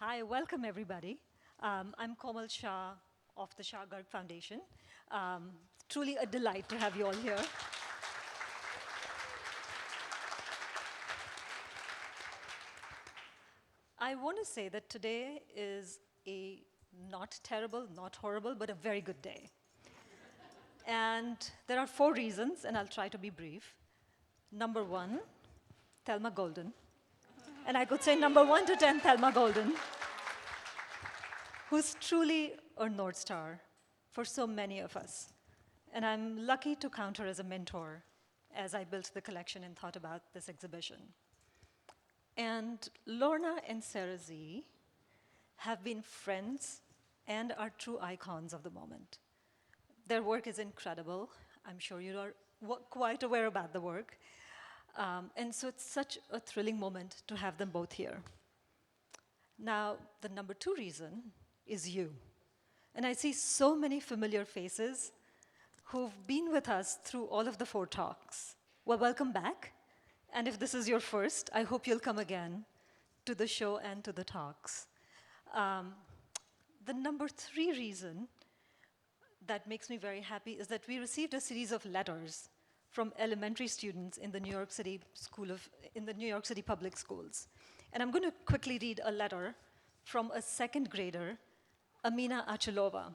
Hi, welcome everybody. I'm Komal Shah of the Shah Garg Foundation. Truly a delight to have you all here. I want to say that today is a not terrible, not horrible, but a very good day. And there are 4 reasons, and I'll try to be brief. Number 1, Thelma Golden. And I could say number 1 to 10, Thelma Golden, who's truly a North Star for so many of us. And I'm lucky to count her as a mentor as I built the collection and thought about this exhibition. And Lorna and Sarah Z have been friends and are true icons of the moment. Their work is incredible. I'm sure you are quite aware about the work. And so it's such a thrilling moment to have them both here. Now, the number 2 reason is you. And I see so many familiar faces who've been with us through all of the 4 talks. Well, welcome back. And if this is your first, I hope you'll come again to the show and to the talks. The number 3 reason that makes me very happy is that we received a series of letters from elementary students in the New York City public schools. And I'm going to quickly read a letter from a 2nd grader, Amina Achilova.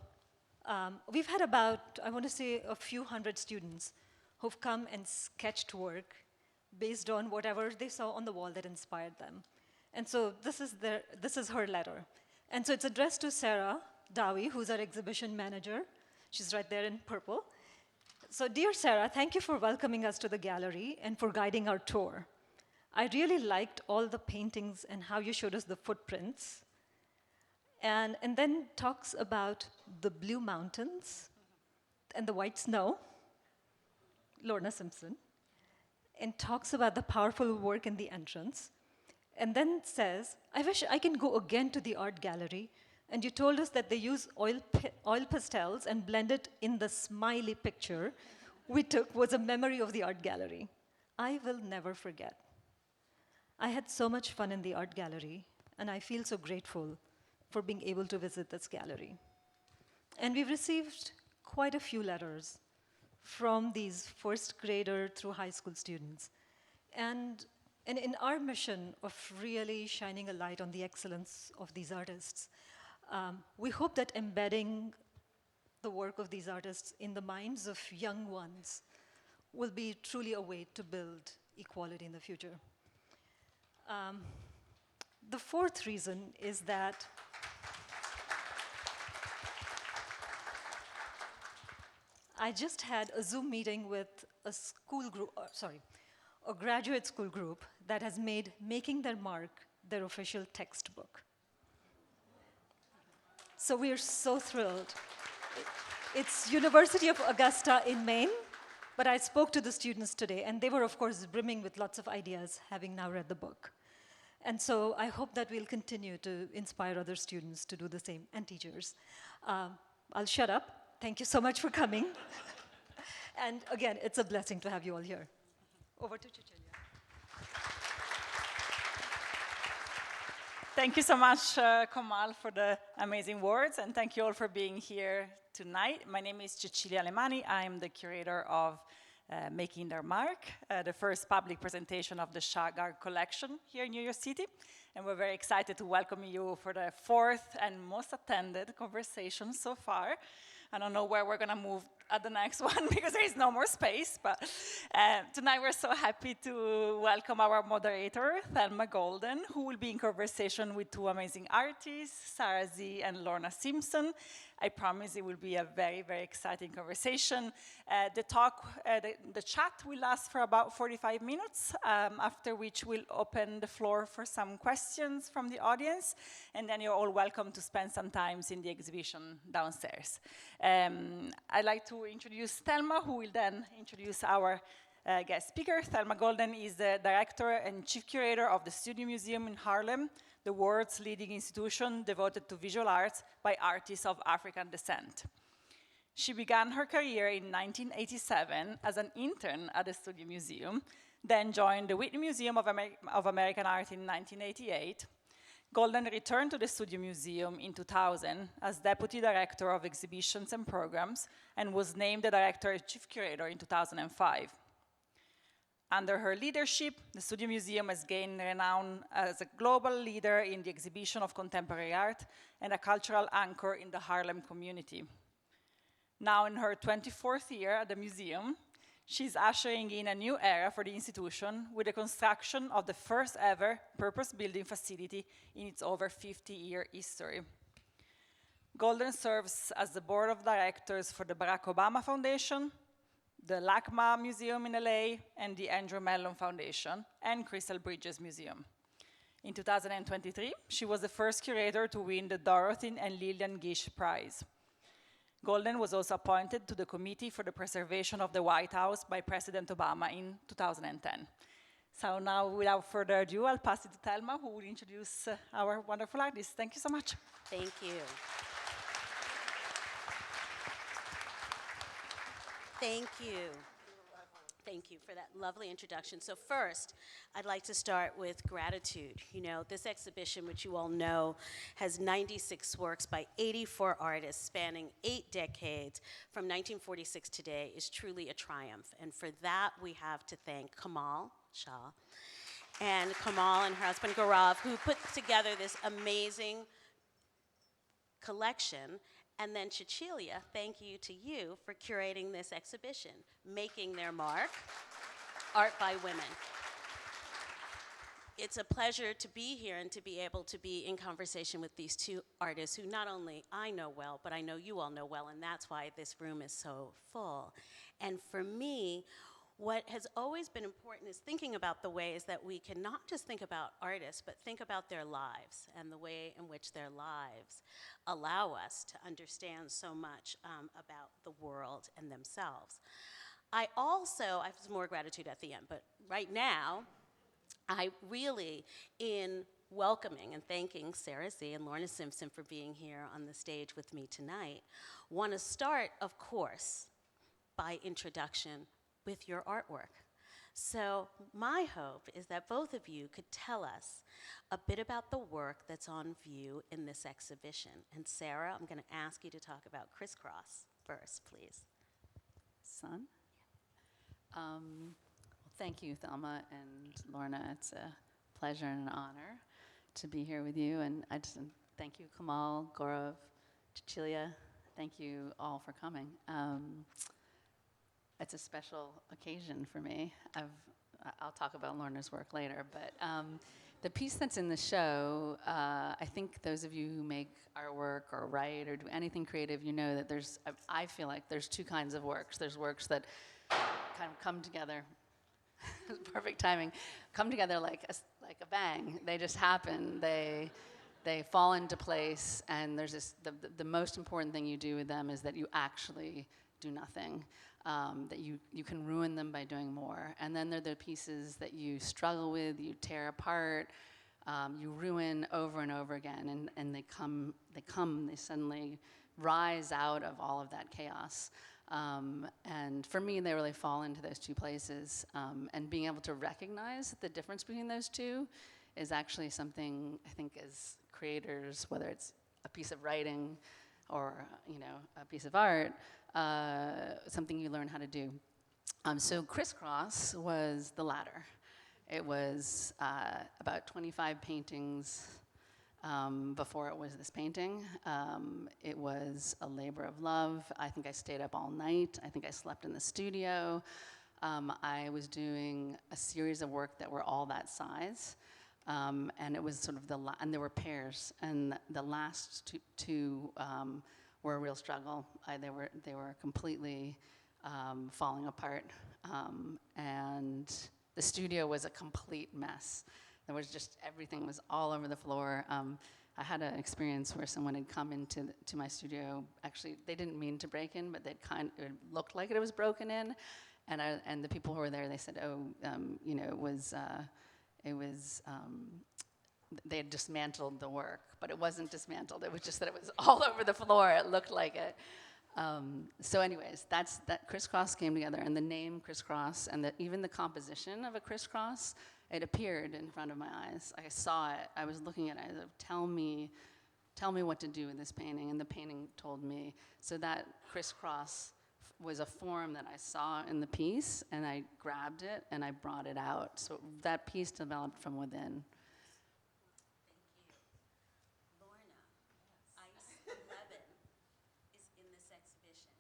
We've had about, I want to say, a few hundred students who've come and sketched work based on whatever they saw on the wall that inspired them. And so this is her letter. And so it's addressed to Sarah Dowie, who's our exhibition manager. She's right there in purple. So dear Sarah, thank you for welcoming us to the gallery and for guiding our tour. I really liked all the paintings and how you showed us the footprints. And then talks about the blue mountains and the white snow, Lorna Simpson, and talks about the powerful work in the entrance, and then says, I wish I can go again to the art gallery, and you told us that they use oil pastels and blend it in the smiley picture we took was a memory of the art gallery. I will never forget. I had so much fun in the art gallery, and I feel so grateful for being able to visit this gallery. And we've received quite a few letters from these 1st grader through high school students. And in our mission of really shining a light on the excellence of these artists, we hope that embedding the work of these artists in the minds of young ones will be truly a way to build equality in the future. The 4th reason is that I just had a Zoom meeting with a graduate school group that has made Making Their Mark their official textbook. So we are so thrilled. It's University of Augusta in Maine, but I spoke to the students today, and they were, of course, brimming with lots of ideas, having now read the book. And so I hope that we'll continue to inspire other students to do the same, and teachers. I'll shut up. Thank you so much for coming. And again, it's a blessing to have you all here. Over to Cecilia. Thank you so much, Komal, for the amazing words, and thank you all for being here tonight. My name is Cecilia Alemani. I'm the curator of Making Their Mark, the first public presentation of the Shah Garg collection here in New York City. And we're very excited to welcome you for the 4th and most attended conversation so far. I don't know where we're going to move at the next one because there is no more space. But tonight we're so happy to welcome our moderator, Thelma Golden, who will be in conversation with 2 amazing artists, Sarah Z and Lorna Simpson. I promise it will be a very, very exciting conversation. The chat will last for about 45 minutes, after which we'll open the floor for some questions from the audience, and then you're all welcome to spend some time in the exhibition downstairs. I'd like to introduce Thelma, who will then introduce our guest speaker. Thelma Golden is the director and chief curator of the Studio Museum in Harlem, the world's leading institution devoted to visual arts by artists of African descent. She began her career in 1987 as an intern at the Studio Museum, then joined the Whitney Museum of American Art in 1988, Golden returned to the Studio Museum in 2000 as Deputy Director of Exhibitions and Programs and was named the Director and Chief Curator in 2005. Under her leadership, the Studio Museum has gained renown as a global leader in the exhibition of contemporary art and a cultural anchor in the Harlem community. Now in her 24th year at the museum, she's ushering in a new era for the institution with the construction of the first ever purpose-building facility in its over 50-year history. Golden serves as the board of directors for the Barack Obama Foundation, the LACMA Museum in LA, and the Andrew Mellon Foundation, and Crystal Bridges Museum. In 2023, she was the first curator to win the Dorothy and Lillian Gish Prize. Golden was also appointed to the Committee for the Preservation of the White House by President Obama in 2010. So now, without further ado, I'll pass it to Thelma, who will introduce our wonderful artist. Thank you so much. Thank you. Thank you. Thank you for that lovely introduction. So first, I'd like to start with gratitude. You know, this exhibition, which you all know, has 96 works by 84 artists spanning 8 decades from 1946 to today, is truly a triumph. And for that, we have to thank Kamal Shah and Kamal and her husband Gaurav, who put together this amazing collection. And then Cecilia, thank you to you for curating this exhibition, Making Their Mark, Art by Women. It's a pleasure to be here and to be able to be in conversation with these two artists who not only I know well, but I know you all know well, and that's why this room is so full. And for me, what has always been important is thinking about the ways that we can not just think about artists, but think about their lives and the way in which their lives allow us to understand so much about the world and themselves. I have some more gratitude at the end, but right now, I really, in welcoming and thanking Sarah Z. and Lorna Simpson for being here on the stage with me tonight, want to start, of course, by introduction with your artwork. So my hope is that both of you could tell us a bit about the work that's on view in this exhibition. And Sarah, I'm going to ask you to talk about Crisscross first, please. Son? Well, thank you, Thelma and Lorna. It's a pleasure and an honor to be here with you. And I just thank you, Kamal, Gaurav, Cecilia. Thank you all for coming. It's a special occasion for me. I'll talk about Lorna's work later, but the piece that's in the show, I think those of you who make artwork or write or do anything creative, you know that I feel like there's two kinds of works. There's works that kind of come together, perfect timing, come together like a bang. They just happen. They fall into place, and there's this, the most important thing you do with them is that you actually do nothing. That you can ruin them by doing more. And then there are the pieces that you struggle with, you tear apart, you ruin over and over again, and they suddenly rise out of all of that chaos. And for me, they really fall into those two places. And being able to recognize the difference between those two is actually something, I think, as creators, whether it's a piece of writing or a piece of art, something you learn how to do. So Crisscross was the latter. It was about 25 paintings before it was this painting. It was a labor of love. I think I stayed up all night. I think I slept in the studio. I was doing a series of work that were all that size. And it was sort of and there were pairs, and the last two were a real struggle. They were completely falling apart, and the studio was a complete mess. There was just everything was all over the floor. I had an experience where someone had come into my studio. Actually, they didn't mean to break in, but it looked like it was broken in, and the people who were there, they said, it was. They had dismantled the work, but it wasn't dismantled. It was just that it was all over the floor. It looked like it. So anyways, that Crisscross came together, and the name Crisscross, and even the composition of a crisscross it appeared in front of my eyes. I saw it. I was looking at it. I was like, tell me what to do with this painting. And the painting told me. So that crisscross was a form that I saw in the piece, and I grabbed it and I brought it out. So that piece developed from within. Lorna, Ice 11 is in this exhibition.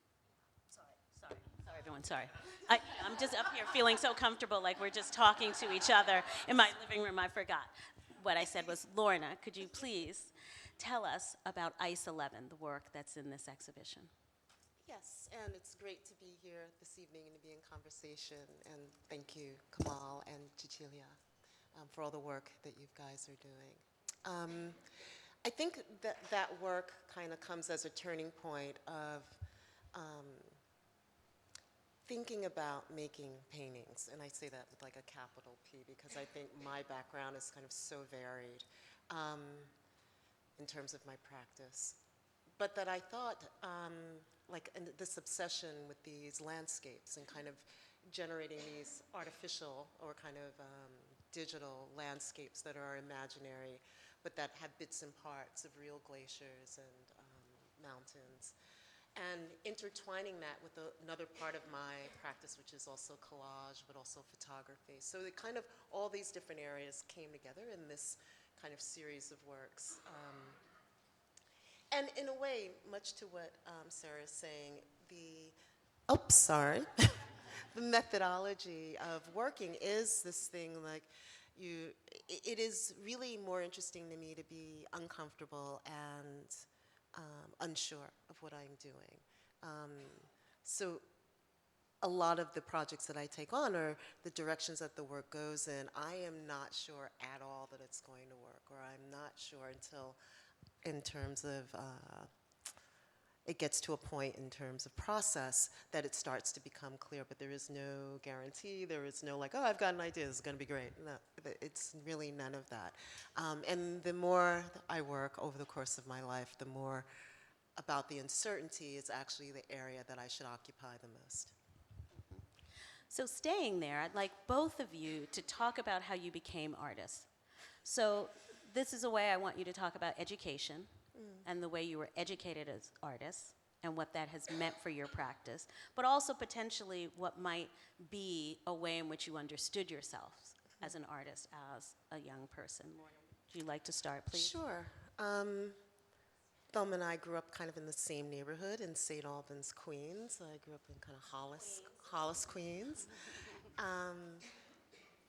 Sorry, everyone, sorry. I'm just up here feeling so comfortable, like we're just talking to each other. In my living room, I forgot. What I said was, Lorna, could you please tell us about Ice 11, the work that's in this exhibition? Yes, and it's great to be here this evening and to be in conversation. And thank you, Kamal and Cecilia, for all the work that you guys are doing. I think that that work kind of comes as a turning point of thinking about making paintings. And I say that with like a capital P because I think my background is kind of so varied in terms of my practice. But that I thought, this obsession with these landscapes and kind of generating these artificial or kind of digital landscapes that are imaginary, but that have bits and parts of real glaciers and mountains. And intertwining that with another part of my practice, which is also collage, but also photography. So it kind of, all these different areas came together in this kind of series of works. And in a way, much to what Sarah is saying, the methodology of working is this thing like it is really more interesting to me to be uncomfortable and unsure of what I'm doing. So a lot of the projects that I take on are the directions that the work goes in. I am not sure at all that it's going to work, or I'm not sure until in terms of it gets to a point in terms of process that it starts to become clear, but there is no guarantee. There is no like, oh, I've got an idea, this is going to be great. No, it's really none of that. And the more I work over the course of my life, the more about the uncertainty is actually the area that I should occupy the most. So staying there, I'd like both of you to talk about how you became artists. So this is a way I want you to talk about education and the way you were educated as artists and what that has meant for your practice, but also potentially what might be a way in which you understood yourself as an artist, as a young person. Lorna, would you like to start, please? Sure. Thelma and I grew up kind of in the same neighborhood in St. Albans, Queens. I grew up in kind of Hollis, Queens.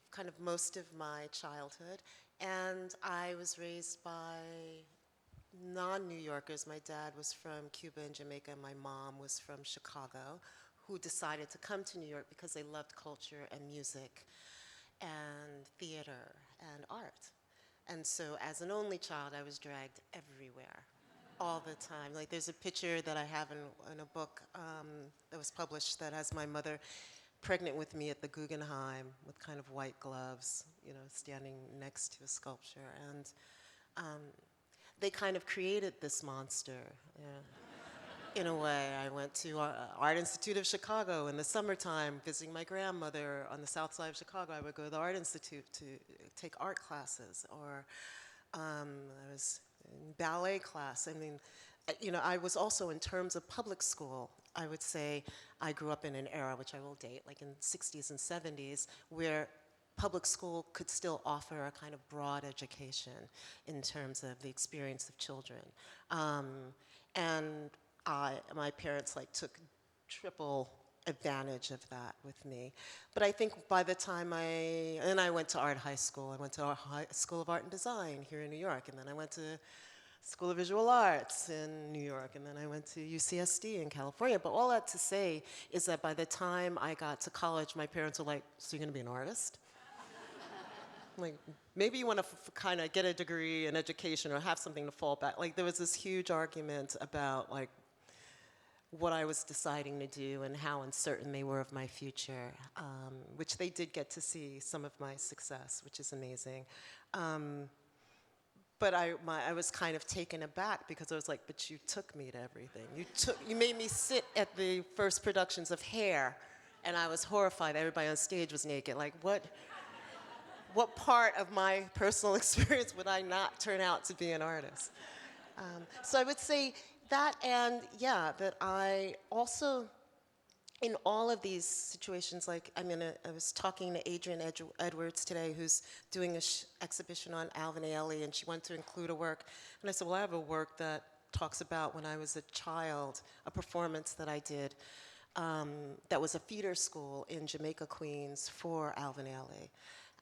Kind of most of my childhood. And I was raised by non-New Yorkers. My dad was from Cuba and Jamaica, and my mom was from Chicago, who decided to come to New York because they loved culture and music and theater and art. And so as an only child, I was dragged everywhere, all the time. Like there's a picture that I have in a book that was published that has my mother pregnant with me at the Guggenheim with kind of white gloves, standing next to a sculpture. And they kind of created this monster. In a way, I went to Art Institute of Chicago in the summertime, visiting my grandmother on the south side of Chicago. I would go to the Art Institute to take art classes, or I was in ballet class. I mean, I was also, in terms of public school, I would say I grew up in an era, which I will date, like in the 60s and 70s, where public school could still offer a kind of broad education in terms of the experience of children. And my parents took triple advantage of that with me. But I think by the time I went to art high school. I went to School of Art and Design here in New York, and then I went to School of Visual Arts in New York, and then I went to UCSD in California. But all that to say is that by the time I got to college, my parents were like, so you're gonna be an artist? Like, maybe you want to kind of get a degree in education or have something to fall back. Like, there was this huge argument about, like, what I was deciding to do and how uncertain they were of my future, which they did get to see some of my success, which is amazing. But I was kind of taken aback because I was like, but you took me to everything. You made me sit at the first productions of Hair, and I was horrified. Everybody on stage was naked. Like, what part of my personal experience would I not turn out to be an artist? So I would say that, and yeah, that I also, in all of these situations, like I was talking to Adrienne Edwards today, who's doing an exhibition on Alvin Ailey, and she wanted to include a work. And I said, well, I have a work that talks about when I was a child, a performance that I did that was a feeder school in Jamaica, Queens for Alvin Ailey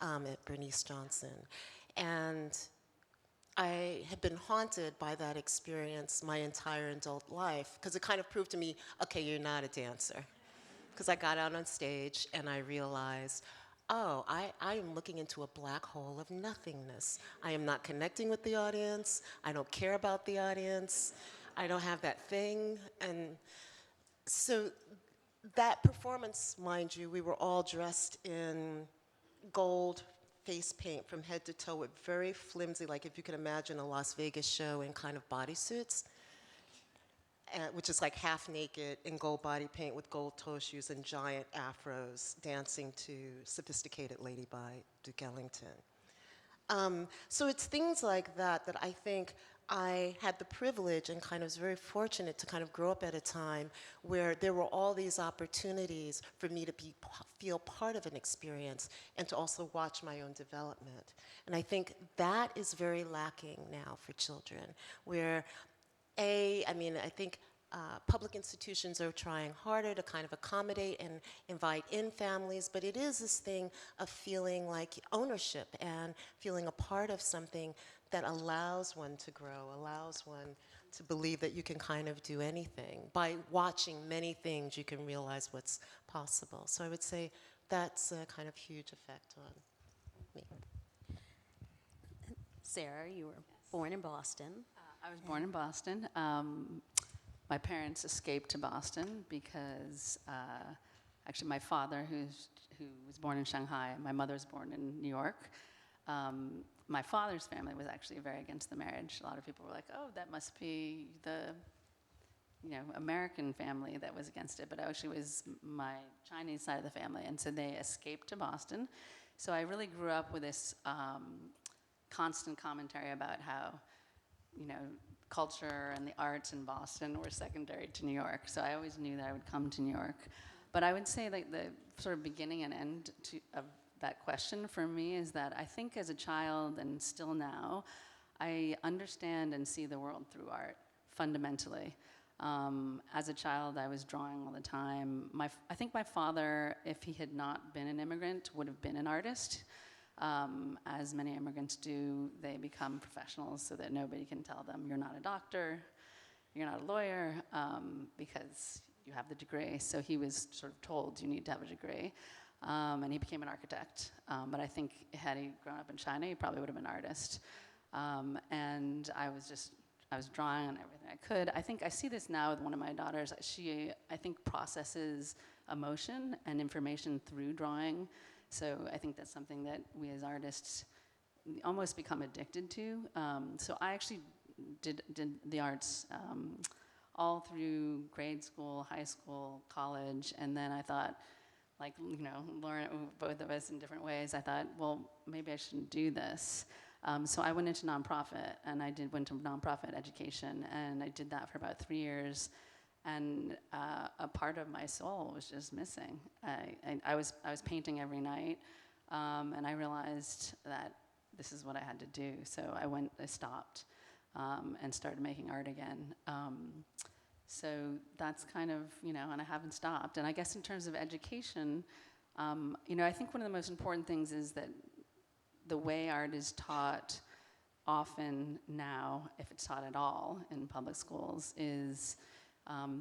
at Bernice Johnson. And I had been haunted by that experience my entire adult life, because it kind of proved to me, okay, you're not a dancer. Because I got out on stage and I realized, oh, I am looking into a black hole of nothingness. I am not connecting with the audience. I don't care about the audience. I don't have that thing. And so that performance, mind you, we were all dressed in gold face paint from head to toe with very flimsy, like if you can imagine a Las Vegas show in kind of bodysuits, which is like half naked in gold body paint with gold toe shoes and giant afros dancing to Sophisticated Lady by Duke Ellington. So it's things like that that I think I had the privilege and kind of was very fortunate to kind of grow up at a time where there were all these opportunities for me to feel part of an experience and to also watch my own development. And I think that is very lacking now for children, where I think public institutions are trying harder to kind of accommodate and invite in families, but it is this thing of feeling like ownership and feeling a part of something that allows one to grow, allows one to believe that you can kind of do anything. By watching many things, you can realize what's possible. So I would say that's a kind of huge effect on me. Sarah, you were born in Boston. I was born in Boston. My parents escaped to Boston because actually my father, who was born in Shanghai, my mother was born in New York. My father's family was actually very against the marriage. A lot of people were like, oh, that must be the American family that was against it, but it actually was my Chinese side of the family, and so they escaped to Boston. So I really grew up with this constant commentary about how, culture and the arts in Boston were secondary to New York. So I always knew that I would come to New York. But I would say like the sort of beginning and end of that question for me is that I think as a child and still now, I understand and see the world through art fundamentally. As a child, I was drawing all the time. I think my father, if he had not been an immigrant, would have been an artist. As many immigrants do, they become professionals so that nobody can tell them, you're not a doctor, you're not a lawyer, because you have the degree. So he was sort of told, you need to have a degree. And he became an architect. But I think had he grown up in China, he probably would have been an artist. And I was drawing on everything I could. I think I see this now with one of my daughters. She, I think, processes emotion and information through drawing. So I think that's something that we as artists almost become addicted to. So I actually did the arts all through grade school, high school, college, and then I thought, like, Lorna, both of us in different ways, I thought, well, maybe I shouldn't do this. So I went into nonprofit, and I went to nonprofit education, and I did that for about 3 years. And a part of my soul was just missing. I was painting every night, and I realized that this is what I had to do. So I stopped, and started making art again. So that's kind of, and I haven't stopped. And I guess in terms of education, I think one of the most important things is that the way art is taught often now, if it's taught at all in public schools, is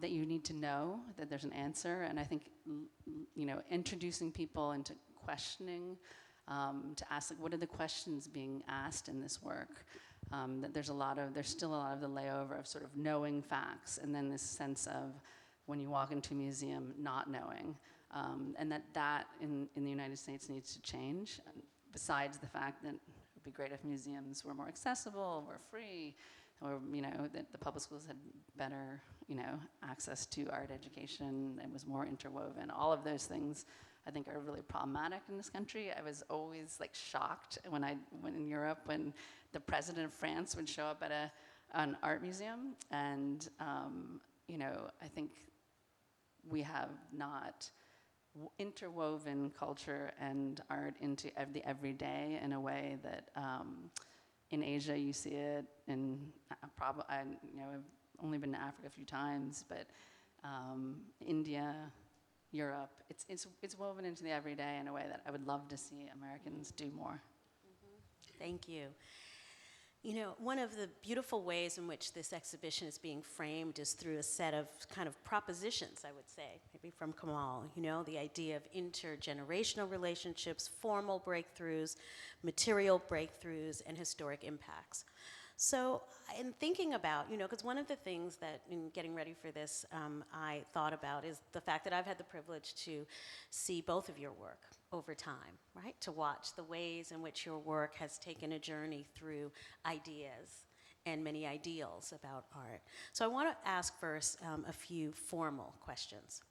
that you need to know that there's an answer. And I think, introducing people into questioning, to ask, like, what are the questions being asked in this work? That there's still a lot of the layover of sort of knowing facts, and then this sense of when you walk into a museum not knowing, and that in the United States needs to change. Besides the fact that it would be great if museums were more accessible, were free, or that the public schools had better access to art education, it was more interwoven. All of those things I think are really problematic in this country. I was always like shocked when I went in Europe when the president of France would show up at an art museum, and you know, I think we have not interwoven culture and art into the everyday in a way that in Asia you see it. In you know, I've only been to Africa a few times, but India, Europe, it's woven into the everyday in a way that I would love to see Americans do more. Thank you. You know, one of the beautiful ways in which this exhibition is being framed is through a set of kind of propositions, I would say, maybe from Kamal, you know, the idea of intergenerational relationships, formal breakthroughs, material breakthroughs, and historic impacts. So in thinking about, you know, because one of the things that in getting ready for this I thought about is the fact that I've had the privilege to see both of your work over time, right? To watch the ways in which your work has taken a journey through ideas and many ideals about art. So I want to ask first a few formal questions.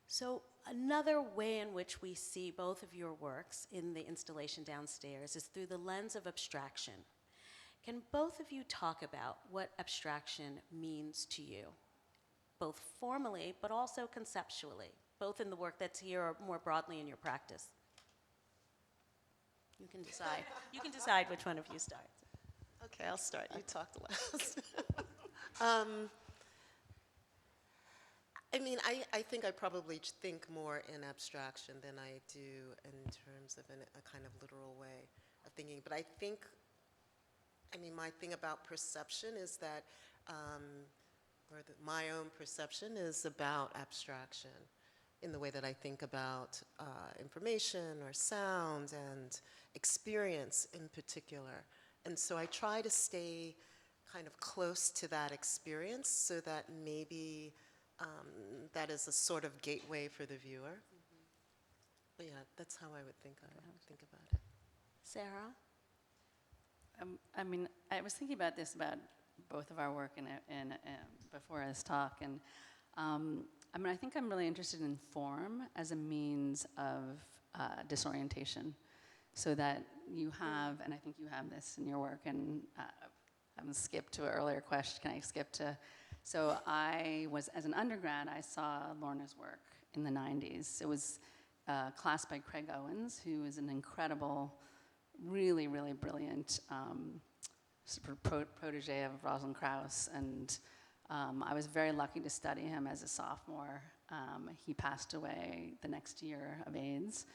So another way in which we see both of your works in the installation downstairs is through the lens of abstraction. Can both of you talk about what abstraction means to you, both formally but also conceptually, both in the work that's here or more broadly in your practice? You can decide. You can decide which one of you starts. Okay, I'll start. You talked last. I mean, I think I probably think more in abstraction than I do in terms of a kind of literal way of thinking. But I think, I mean, my thing about perception is that, my own perception is about abstraction in the way that I think about information or sound and experience in particular. And so I try to stay kind of close to that experience so that maybe that is a sort of gateway for the viewer. But yeah, that's how I would think about it. Sarah? I mean, I was thinking about this about both of our work before this talk, and I mean, I think I'm really interested in form as a means of disorientation, so that you have, and I think you have this in your work, and I'm gonna skip to an earlier question. Can I skip to? So I was, as an undergrad, I saw Lorna's work in the 90s. It was a class by Craig Owens, who is an incredible, really, really brilliant sort of protege of Rosalind Krauss, and I was very lucky to study him as a sophomore. He passed away the next year of AIDS,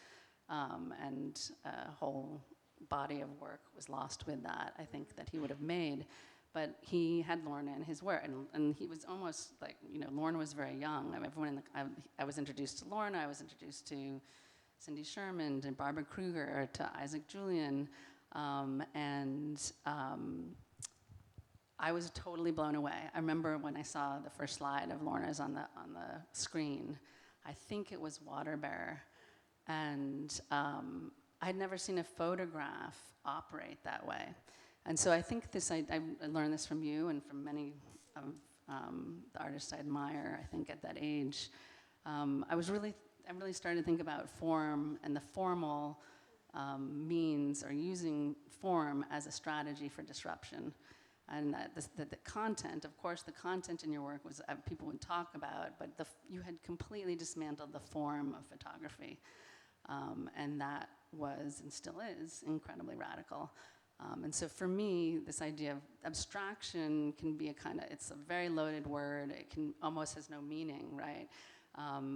and a whole body of work was lost with that, I think, that he would have made. But he had Lorna in his work, and he was almost like, you know, Lorna was very young. I mean, everyone I was introduced to Lorna, I was introduced to Cindy Sherman, to Barbara Kruger, to Isaac Julian, and I was totally blown away. I remember when I saw the first slide of Lorna's on the screen. I think it was Waterbearer, and I'd never seen a photograph operate that way. And so I think this, I learned this from you and from many of the artists I admire, I think, at that age. I really started to think about form and the formal means, or using form as a strategy for disruption. And that the content, of course, the content in your work was people would talk about, but you had completely dismantled the form of photography. And that was, and still is, incredibly radical. And so for me, this idea of abstraction can be it's a very loaded word. It almost has no meaning, right?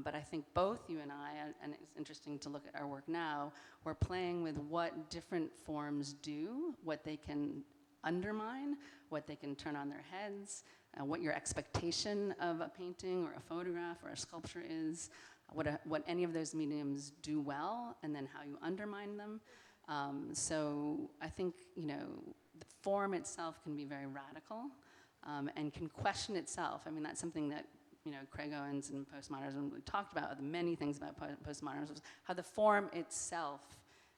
But I think both you and I, and it's interesting to look at our work now, we're playing with what different forms do, what they can undermine, what they can turn on their heads, what your expectation of a painting or a photograph or a sculpture is, what any of those mediums do well, and then how you undermine them. So I think, you know, the form itself can be very radical and can question itself. I mean, that's something that, you know, Craig Owens and postmodernism really talked about. The many things about postmodernism was how the form itself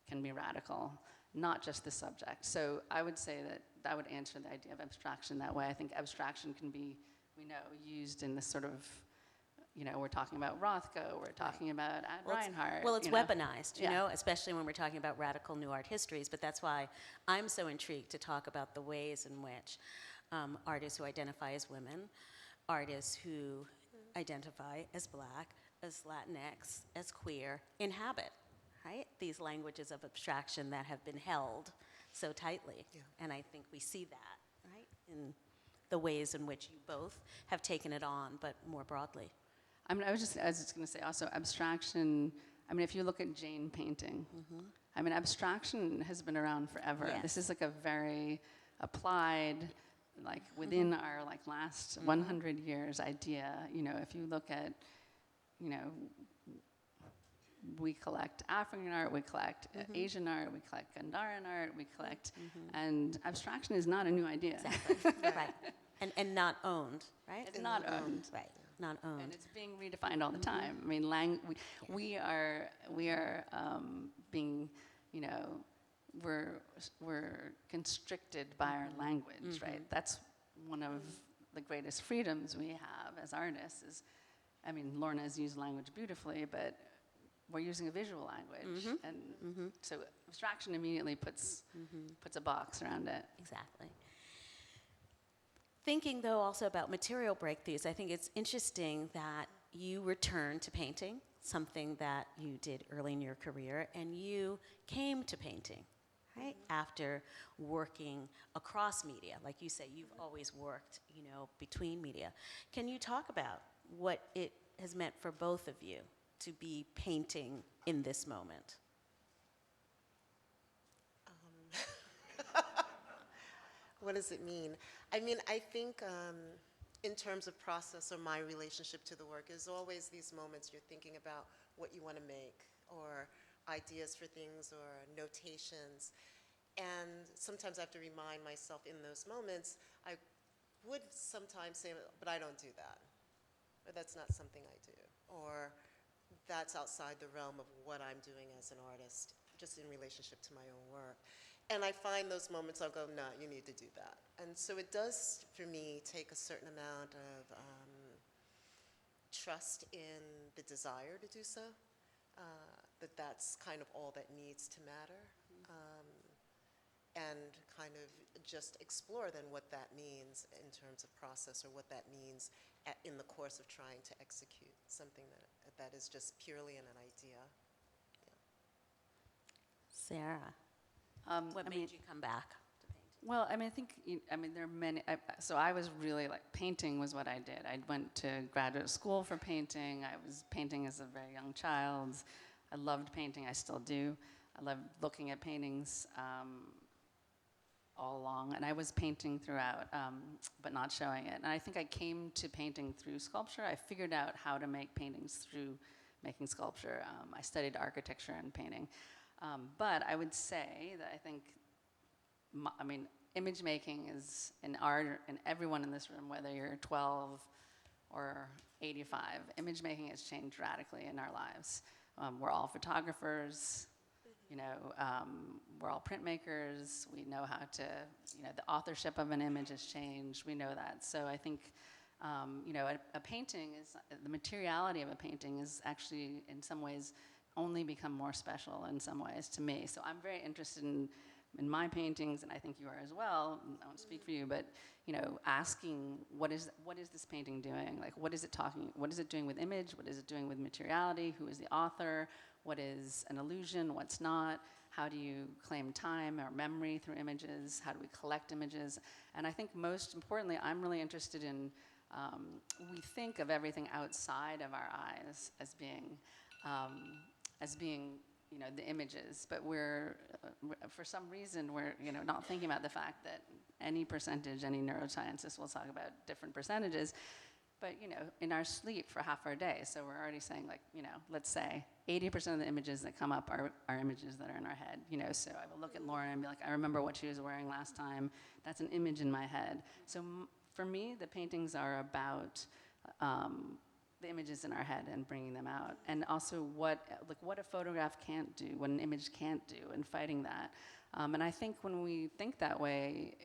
can be radical, not just the subject. So I would say that would answer the idea of abstraction that way. I think abstraction can be, we know, used in this sort of we're talking about Rothko, we're talking about Ad Reinhardt. Well, it's weaponized, you Yeah. know, especially when we're talking about radical new art histories. But that's why I'm so intrigued to talk about the ways in which artists who identify as women, artists who identify as Black, as Latinx, as queer, inhabit, right? These languages of abstraction that have been held so tightly. Yeah. And I think we see that, right, in the ways in which you both have taken it on, but more broadly. I mean, I was just going to say also abstraction. I mean, if you look at Jane painting, I mean, abstraction has been around forever. Yes. This is like a very applied, like within our like last 100 years idea. You know, if you look at, you know, we collect African art, we collect Asian art, we collect Gandharan art, we collect, and abstraction is not a new idea. Exactly, right. And not owned, right? It's not owned. Right, not owned. And it's being redefined all the time. I mean, we are being, you know, we're constricted by our language, right? That's one of the greatest freedoms we have as artists. Is, I mean, Lorna has used language beautifully, but we're using a visual language, and so abstraction immediately puts a box around it. Exactly. Thinking, though, also about material breakthroughs, I think it's interesting that you returned to painting, something that you did early in your career, and you came to painting, right, after working across media. Like you say, you've always worked, you know, between media. Can you talk about what it has meant for both of you to be painting in this moment? What does it mean? I mean, I think in terms of process or my relationship to the work is always these moments you're thinking about what you want to make or ideas for things or notations. And sometimes I have to remind myself in those moments, I would sometimes say, but I don't do that. Or that's not something I do. Or that's outside the realm of what I'm doing as an artist, just in relationship to my own work. And I find those moments I'll go, no, you need to do that. And so it does, for me, take a certain amount of trust in the desire to do so, that that's kind of all that needs to matter. And kind of just explore then what that means in terms of process or what that means in the course of trying to execute something that is just purely an idea. Yeah. Sarah, what made you come back to painting? Well, I mean, I think, there are many, so I was really like, painting was what I did. I went to graduate school for painting. I was painting as a very young child. I loved painting, I still do. I love looking at paintings all along, and I was painting throughout, but not showing it. And I think I came to painting through sculpture. I figured out how to make paintings through making sculpture. I studied architecture and painting. But I would say that I think, image making is an art, and everyone in this room, whether you're 12 or 85, image making has changed radically in our lives. We're all photographers, you know, we're all printmakers. We know how to, you know, the authorship of an image has changed. We know that. So I think, you know, a painting is, the materiality of a painting is actually, in some ways, only become more special in some ways to me. So I'm very interested in my paintings, and I think you are as well. I won't speak for you, but you know, asking what is this painting doing? Like, what is it doing with image? What is it doing with materiality? Who is the author? What is an illusion? What's not? How do you claim time or memory through images? How do we collect images? And I think most importantly, I'm really interested in, we think of everything outside of our eyes as being, you know, the images, but we're for some reason, we're, you know, not thinking about the fact that any percentage, any neuroscientist will talk about different percentages, but, you know, in our sleep for half our day, so we're already saying, like, you know, let's say 80% of the images that come up are images that are in our head, you know, so I will look at Lorna and be like, I remember what she was wearing last time, that's an image in my head. So for me, the paintings are about the images in our head and bringing them out, and also what a photograph can't do, what an image can't do, and fighting that. And I think when we think that way,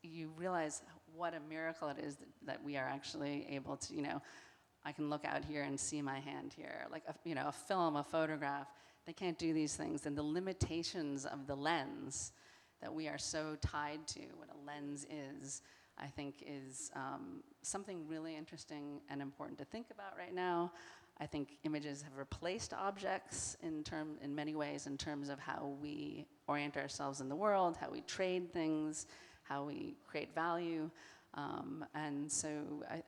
you realize what a miracle it is that we are actually able to, you know, I can look out here and see my hand here. Like a film, a photograph, they can't do these things. And the limitations of the lens that we are so tied to, what a lens is, I think is something really interesting and important to think about right now. I think images have replaced objects in many ways in terms of how we orient ourselves in the world, how we trade things, how we create value. And so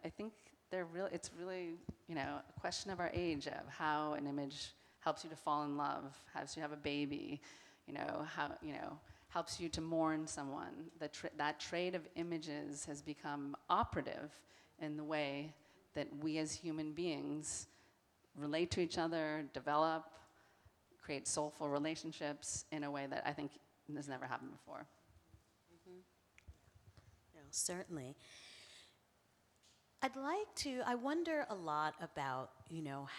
I think it's really, a question of our age of how an image helps you to fall in love, helps you have a baby, helps you to mourn someone. That trade of images has become operative in the way that we as human beings relate to each other, develop, create soulful relationships in a way that I think has never happened before. No, certainly. I wonder a lot about,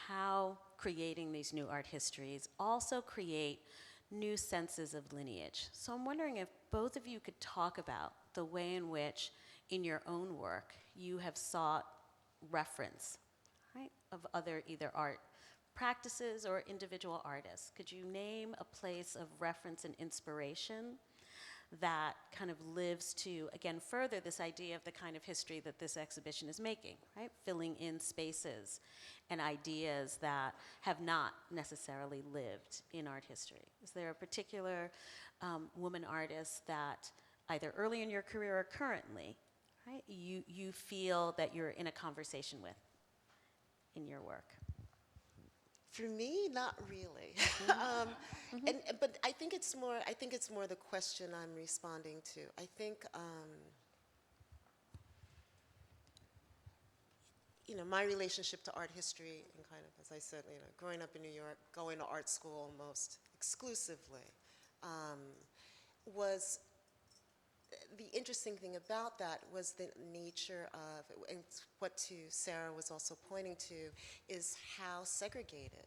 how creating these new art histories also create new senses of lineage. So I'm wondering if both of you could talk about the way in which, in your own work, you have sought reference, right, of other either art practices or individual artists. Could you name a place of reference and inspiration that kind of lives to, again, further this idea of the kind of history that this exhibition is making, right? Filling in spaces and ideas that have not necessarily lived in art history. Is there a particular woman artist that either early in your career or currently, right, you feel that you're in a conversation with in your work? For me, not really. But I think it's more the question I'm responding to. I think my relationship to art history, and kind of, as I said, growing up in New York, going to art school almost exclusively, was the interesting thing about that was the nature of, and what Sarah was also pointing to, is how segregated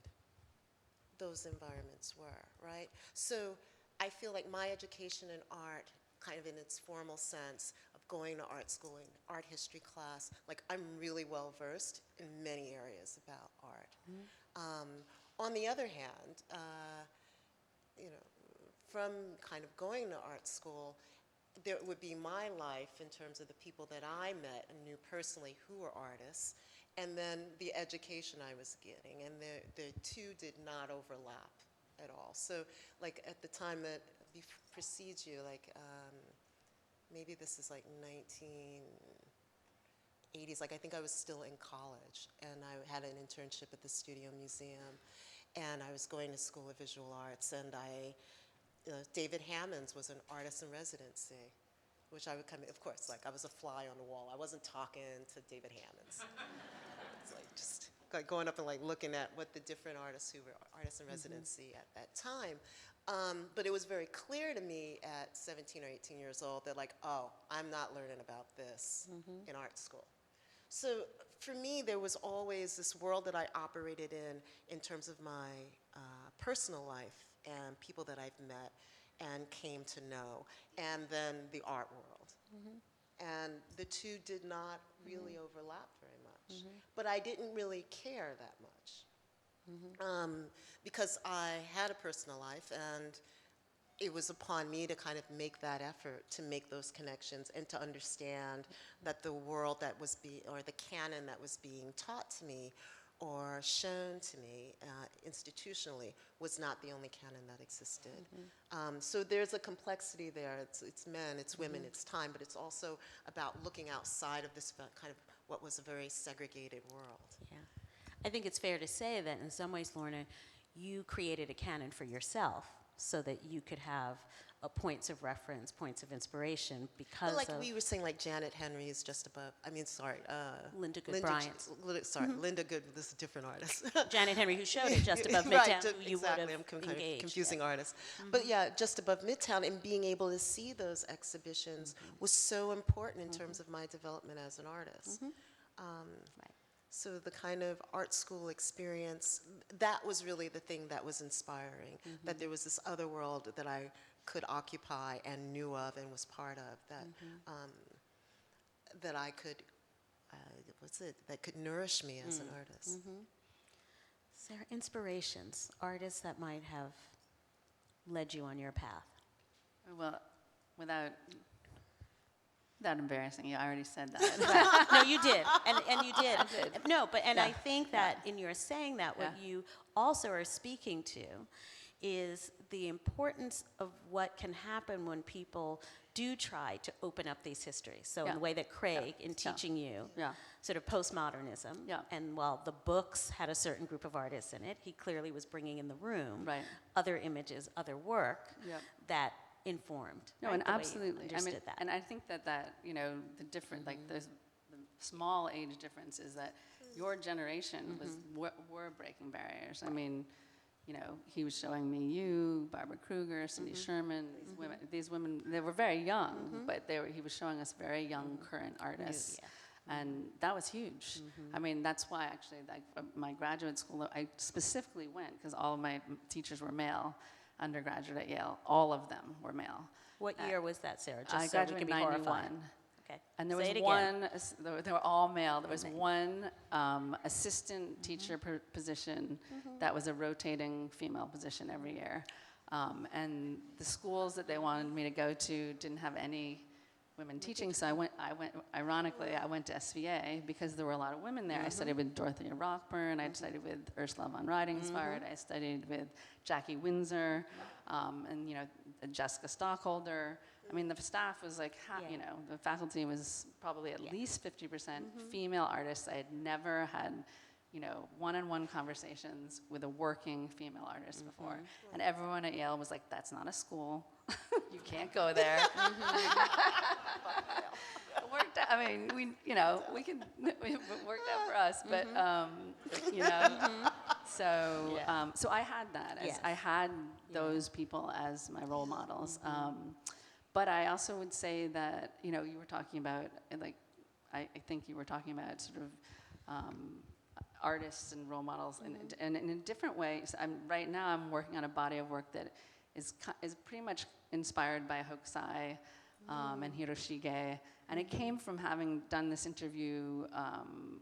those environments were, right? So I feel like my education in art, kind of in its formal sense of going to art school and art history class, like I'm really well versed in many areas about art. On the other hand, from kind of going to art school, there would be my life in terms of the people that I met and knew personally who were artists, and then the education I was getting, and the two did not overlap at all. So, like at the time that precedes you, like maybe this is like 1980s, like I think I was still in college, and I had an internship at the Studio Museum, and I was going to School of Visual Arts, and David Hammonds was an artist in residency, which I would come in, of course, like I was a fly on the wall. I wasn't talking to David Hammonds. It's like just like going up and like looking at what the different artists who were artists in residency at that time. But it was very clear to me at 17 or 18 years old that like, oh, I'm not learning about this in art school. So for me, there was always this world that I operated in terms of my personal life and people that I've met and came to know, and then the art world. And the two did not really overlap very much. But I didn't really care that much because I had a personal life, and it was upon me to kind of make that effort to make those connections and to understand that the world that was or the canon that was being taught to me or shown to me institutionally was not the only canon that existed. So there's a complexity there. It's men, it's women, it's time, but it's also about looking outside of this kind of what was a very segregated world. Yeah. I think it's fair to say that in some ways, Lorna, you created a canon for yourself so that you could have points of reference, points of inspiration because like we were saying, like Janet Henry is just above, Linda Good Bryant. Linda Good, this is a different artist. Janet Henry, who showed it just above Midtown, right, you exactly, would have I'm kind of engaged. confusing artists. But yeah, just above Midtown, and being able to see those exhibitions was so important in terms of my development as an artist. Right. So the kind of art school experience, that was really the thing that was inspiring, that there was this other world that I could occupy and knew of and was part of, that that I could that could nourish me as an artist. Sarah, inspirations, artists that might have led you on your path. Well, without embarrassing you, I already said that. No, you did, and you did. No, but Yeah. I think that in your saying that, what you also are speaking to is the importance of what can happen when people do try to open up these histories. So in the way that Craig, in teaching you, sort of postmodernism, and while the books had a certain group of artists in it, he clearly was bringing in the room other images, other work that informed. No, right, and the way you absolutely. understood that. And I think that you know, the different, like the small age difference is that your generation were breaking barriers. I mean, you know, he was showing me you, Barbara Kruger, Cindy Sherman, these women, they were very young, but he was showing us very young current artists. And that was huge. I mean, that's why actually, like, my graduate school, I specifically went because all of my teachers were male. Undergraduate at Yale, all of them were male. What year was that, Sarah? Just I so we graduated can in be 91. horrified. Okay. And there Say was it again. one, they were all male. There was one assistant teacher position that was a rotating female position every year. And the schools that they wanted me to go to didn't have any women teaching, so ironically, I went to SVA because there were a lot of women there. I studied with Dorothea Rockburn, I studied with Ursula von Ridingspart, I studied with Jackie Windsor, and, you know, Jessica Stockholder. I mean, the staff was like, you know, the faculty was probably at least 50% female artists. I had never had, you know, one-on-one conversations with a working female artist before. And everyone at Yale was like, that's not a school. You can't go there. It worked out, I mean, it worked out for us, but, you know, so I had that. I had those people as my role models. But I also would say that, you know, you were talking about, like, I think you were talking about sort of artists and role models, and in a different way. So right now I'm working on a body of work that is pretty much inspired by Hokusai and Hiroshige, and it came from having done this interview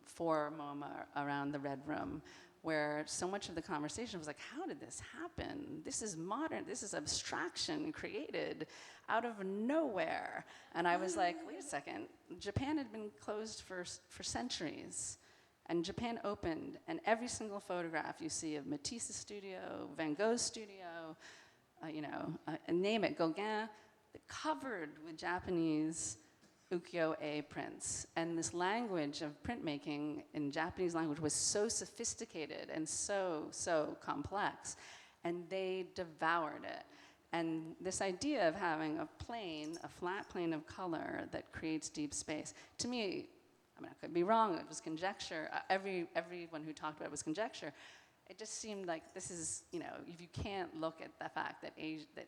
for MoMA around the Red Room, where so much of the conversation was like, how did this happen? This is modern, this is abstraction created out of nowhere. And I was like, wait a second, Japan had been closed for centuries. And Japan opened, and every single photograph you see of Matisse's studio, Van Gogh's studio, name it, Gauguin, covered with Japanese ukiyo-e prints. And this language of printmaking in Japanese language was so sophisticated and so complex, and they devoured it. And this idea of having a flat plane of color that creates deep space, to me, I mean, I could be wrong, it was conjecture. Everyone who talked about it was conjecture. It just seemed like this is, you know, if you can't look at the fact that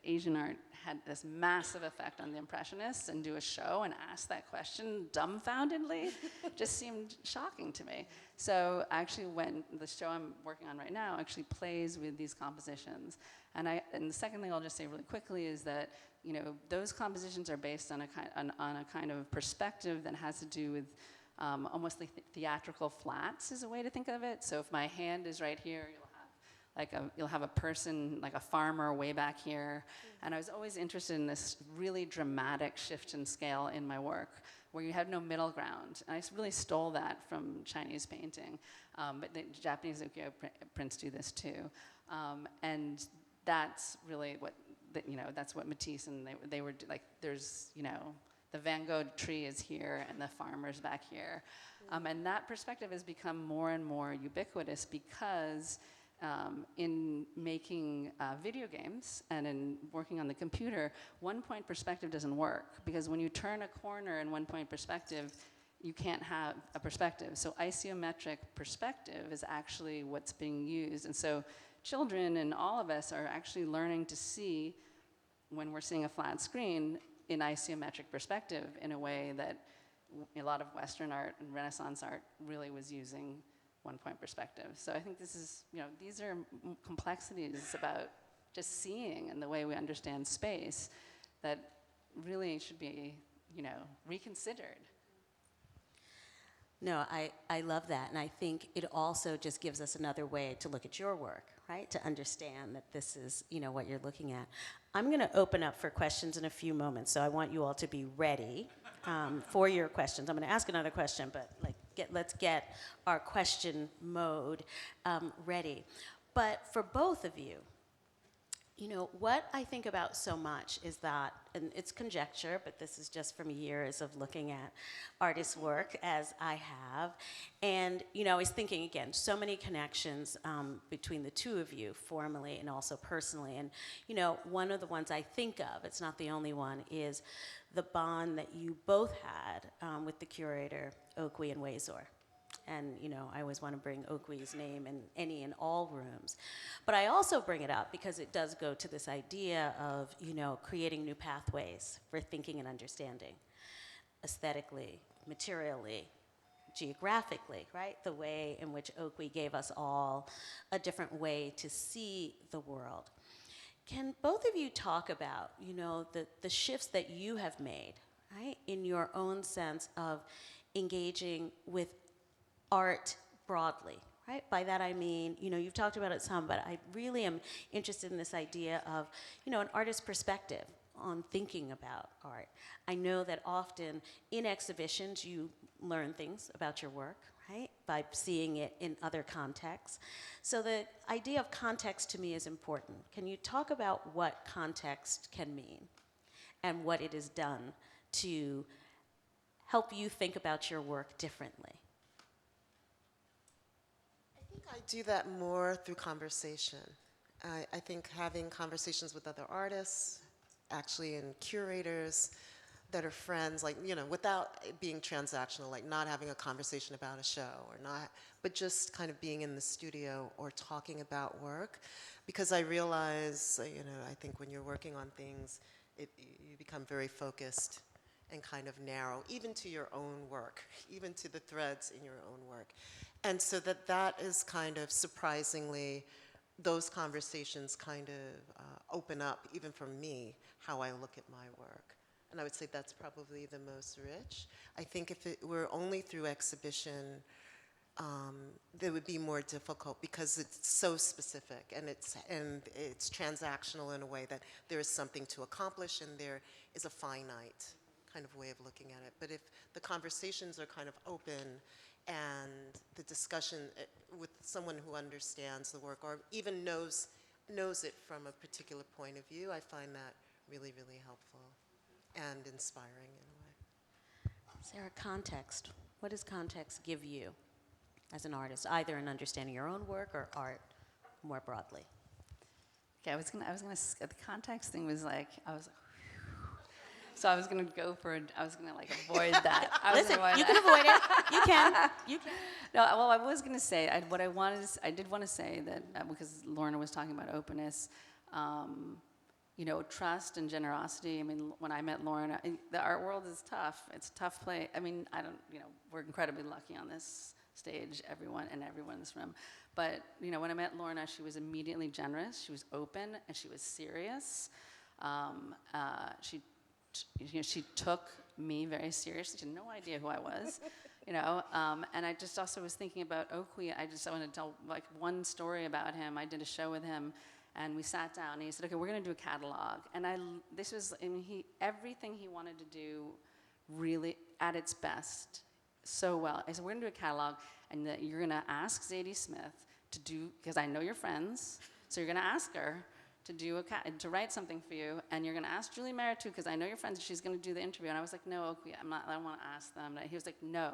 Asian art had this massive effect on the Impressionists and do a show and ask that question dumbfoundedly, just seemed shocking to me. So actually when the show I'm working on right now actually plays with these compositions. And the second thing I'll just say really quickly is that, you know, those compositions are based on a kind of perspective that has to do with almost like theatrical flats is a way to think of it. So if my hand is right here, you'll have a person, like a farmer way back here. And I was always interested in this really dramatic shift in scale in my work, where you have no middle ground. And I really stole that from Chinese painting, but the Japanese ukiyo prints do this too. And that's really that's what Matisse and they were like. There's, you know, the Van Gogh tree is here and the farmer's back here. And that perspective has become more and more ubiquitous because in making video games and in working on the computer, one-point perspective doesn't work, because when you turn a corner in one-point perspective, you can't have a perspective. So isometric perspective is actually what's being used. And so children and all of us are actually learning to see, when we're seeing a flat screen, in isometric perspective, in a way that a lot of Western art and Renaissance art really was using one-point perspective. So I think this is, you know, these are complexities about just seeing and the way we understand space that really should be, you know, reconsidered. No, I love that. And I think it also just gives us another way to look at your work, right? To understand that this is, what you're looking at. I'm going to open up for questions in a few moments, so I want you all to be ready for your questions. I'm going to ask another question, but let's get our question mode ready. But for both of you, what I think about so much is that, and it's conjecture, but this is just from years of looking at artists' work as I have. And, I was thinking, again, so many connections between the two of you, formally and also personally. And, one of the ones I think of, it's not the only one, is the bond that you both had with the curator, Okwe and Wazor. And, I always want to bring Okwe's name in any and all rooms. But I also bring it up because it does go to this idea of, creating new pathways for thinking and understanding, aesthetically, materially, geographically, right? The way in which Okwe gave us all a different way to see the world. Can both of you talk about, the shifts that you have made, right, in your own sense of engaging with art broadly, right? By that I mean, you've talked about it some, but I really am interested in this idea of, an artist's perspective on thinking about art. I know that often in exhibitions you learn things about your work, right? By seeing it in other contexts. So the idea of context to me is important. Can you talk about what context can mean and what it has done to help you think about your work differently? I do that more through conversation. I think having conversations with other artists, actually, and curators that are friends, without it being transactional, not having a conversation about a show but just kind of being in the studio or talking about work, because I realize, I think when you're working on things, you become very focused and kind of narrow, even to your own work, even to the threads in your own work. And so that is kind of surprisingly, those conversations kind of open up, even for me, how I look at my work. And I would say that's probably the most rich. I think if it were only through exhibition, that would be more difficult because it's so specific and it's transactional in a way that there is something to accomplish and there is a finite kind of way of looking at it. But if the conversations are kind of open and the discussion with someone who understands the work or even knows it from a particular point of view, I find that really, really helpful and inspiring in a way. Sarah, context. What does context give you as an artist, either in understanding your own work or art more broadly? Okay, the context thing was so I was gonna go for I was gonna avoid that. Listen, you can avoid it. You can. You can. No, well, I was gonna say I did want to say that because Lorna was talking about openness, trust and generosity. I mean, when I met Lorna, the art world is tough. It's a tough place. I mean, we're incredibly lucky on this stage, everyone in this room. But when I met Lorna, she was immediately generous. She was open and she was serious. She took me very seriously. She had no idea who I was, And I just also was thinking about Okwe. I want to tell one story about him. I did a show with him, and we sat down. And he said, "Okay, we're going to do a catalog." And everything he wanted to do, really at its best, so well. I said, "We're going to do a catalog, and that you're going to ask Zadie Smith to do, because I know you're friends. So you're going to ask her to write something for you, and you're going to ask Julie Merritt too, because I know you're friends, and she's going to do the interview." And I was like, "No, Okwe, I don't want to ask them." And he was like, "No,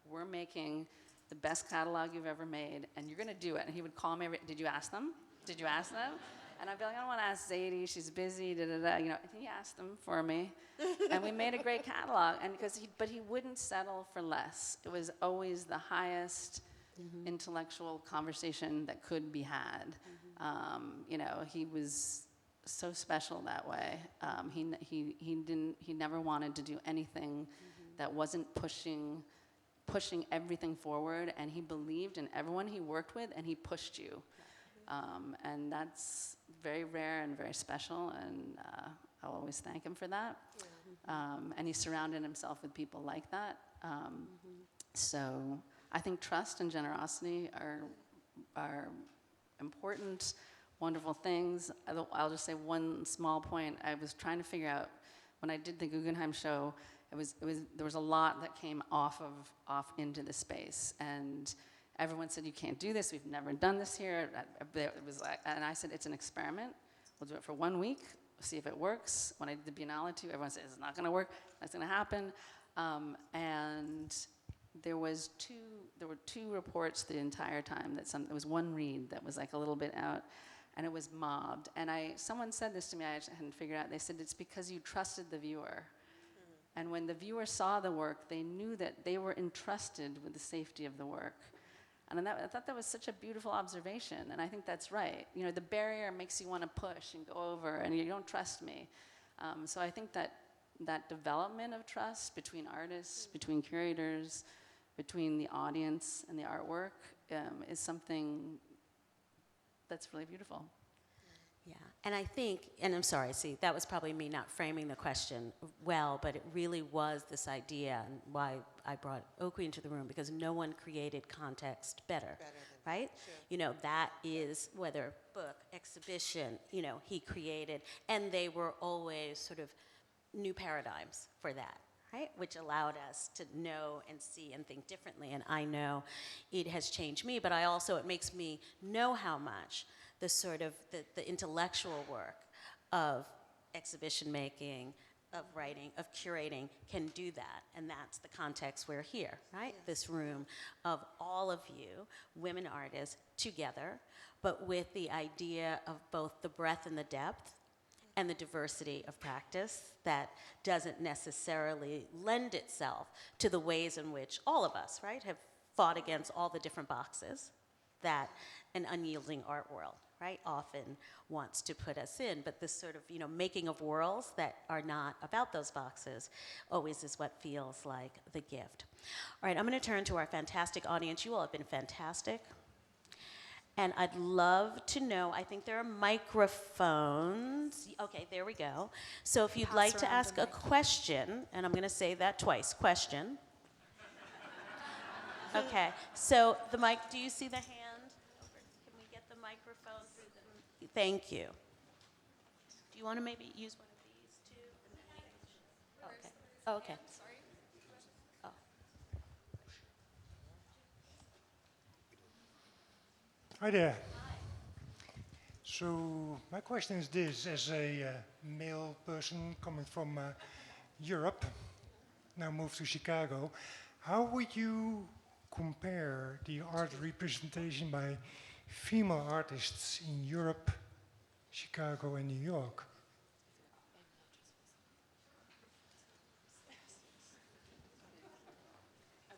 we're making the best catalog you've ever made, and you're going to do it." And he would call me, "Did you ask them? Did you ask them?" And I'd be like, "I don't want to ask Zadie, she's busy, da-da-da." And he asked them for me, and we made a great catalog. And but he wouldn't settle for less. It was always the highest intellectual conversation that could be had. He was so special that way. He never wanted to do anything that wasn't pushing everything forward, and he believed in everyone he worked with, and he pushed you. And that's very rare and very special, and I'll always thank him for that. And he surrounded himself with people like that. So I think trust and generosity are important, wonderful things. I'll just say one small point. I was trying to figure out, when I did the Guggenheim show, there was a lot that came off into the space, and everyone said, you can't do this, we've never done this here. And I said, it's an experiment. We'll do it for 1 week, see if it works. When I did the Biennale too, everyone said, it's not gonna work, that's gonna happen. And there were two reports the entire time, there was one read that was like a little bit out, and it was mobbed. And someone said this to me, I hadn't figured out, they said, it's because you trusted the viewer. And when the viewer saw the work, they knew that they were entrusted with the safety of the work. And I thought that was such a beautiful observation, and I think that's right. You know, the barrier makes you want to push and go over, and you don't trust me. So I think that development of trust between artists, between curators, between the audience and the artwork is something that's really beautiful. Yeah, and I think, and I'm sorry, see, that was probably me not framing the question well, but it really was this idea, and why I brought Oakley into the room, because no one created context better, right? Sure. You know, that is, whether book, exhibition, you know, he created, and they were always sort of new paradigms for that, right? Which allowed us to know and see and think differently, and I know it has changed me, but it makes me know how much the sort of the intellectual work of exhibition making, of writing, of curating can do that. And that's the context we're here, right? Yes. This room of all of you, women artists, together, but with the idea of both the breadth and the depth and the diversity of practice that doesn't necessarily lend itself to the ways in which all of us, right, have fought against all the different boxes that an unyielding art world, right, often wants to put us in. But this sort of, you know, making of worlds that are not about those boxes always is what feels like the gift. All right, I'm going to turn to our fantastic audience. You all have been fantastic. And I'd love to know, I think there are microphones. Okay, there we go. So if you'd like to ask a question, and I'm going to say that twice, question. Okay, so the mic, do you see the hand? Can we get the microphone through the, thank you. Do you want to maybe use one of these too? Okay, okay. Oh. Hi there. So my question is this: as a male person coming from Europe, now moved to Chicago, how would you compare the art representation by female artists in Europe, Chicago, and New York? I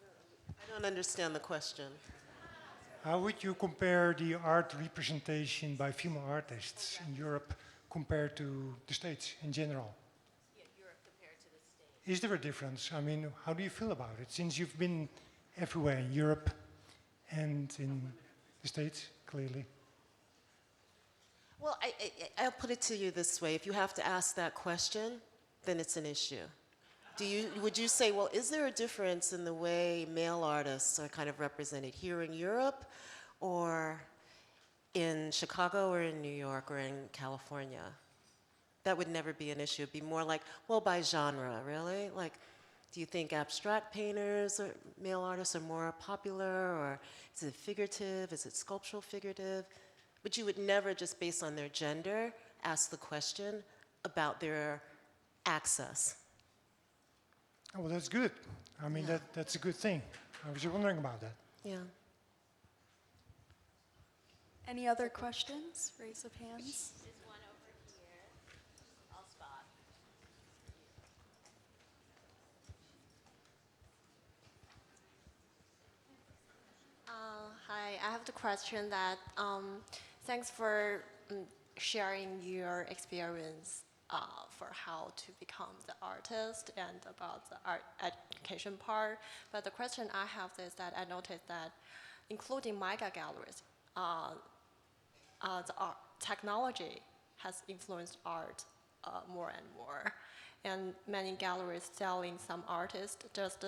don't understand the question. How would you compare the art representation by female artists in Europe compared to the States in general? Yeah, Europe compared to the States. Is there a difference? I mean, how do you feel about it? Since you've been everywhere in Europe and in the States, clearly. Well, I'll put it to you this way. If you have to ask that question, then it's an issue. Would you say, well, is there a difference in the way male artists are kind of represented here in Europe or in Chicago or in New York or in California? That would never be an issue. It'd be more like, well, by genre, really? Like, do you think abstract painters or male artists are more popular, or is it figurative? Is it sculptural figurative? But you would never, just based on their gender, ask the question about their access. Oh, well, that's good. I mean, Yeah. that's a good thing. I was just wondering about that. Yeah. Any other questions? Raise of hands. There's one over here. I'll spot. Hi, I have the question that thanks for sharing your experience for how to become the artist and about the art education part. But the question I have is that I noticed that including mega galleries, the art technology has influenced art more and more. And many galleries selling some artists just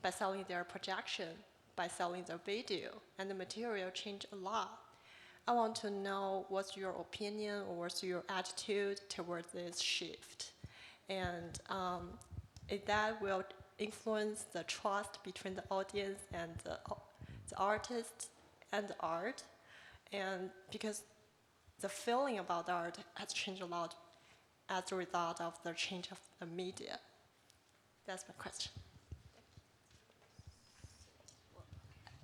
by selling their projection, by selling their video, and the material changed a lot. I want to know what's your opinion or what's your attitude towards this shift, and if that will influence the trust between the audience and the artist and the art, and because the feeling about art has changed a lot as a result of the change of the media. That's my question.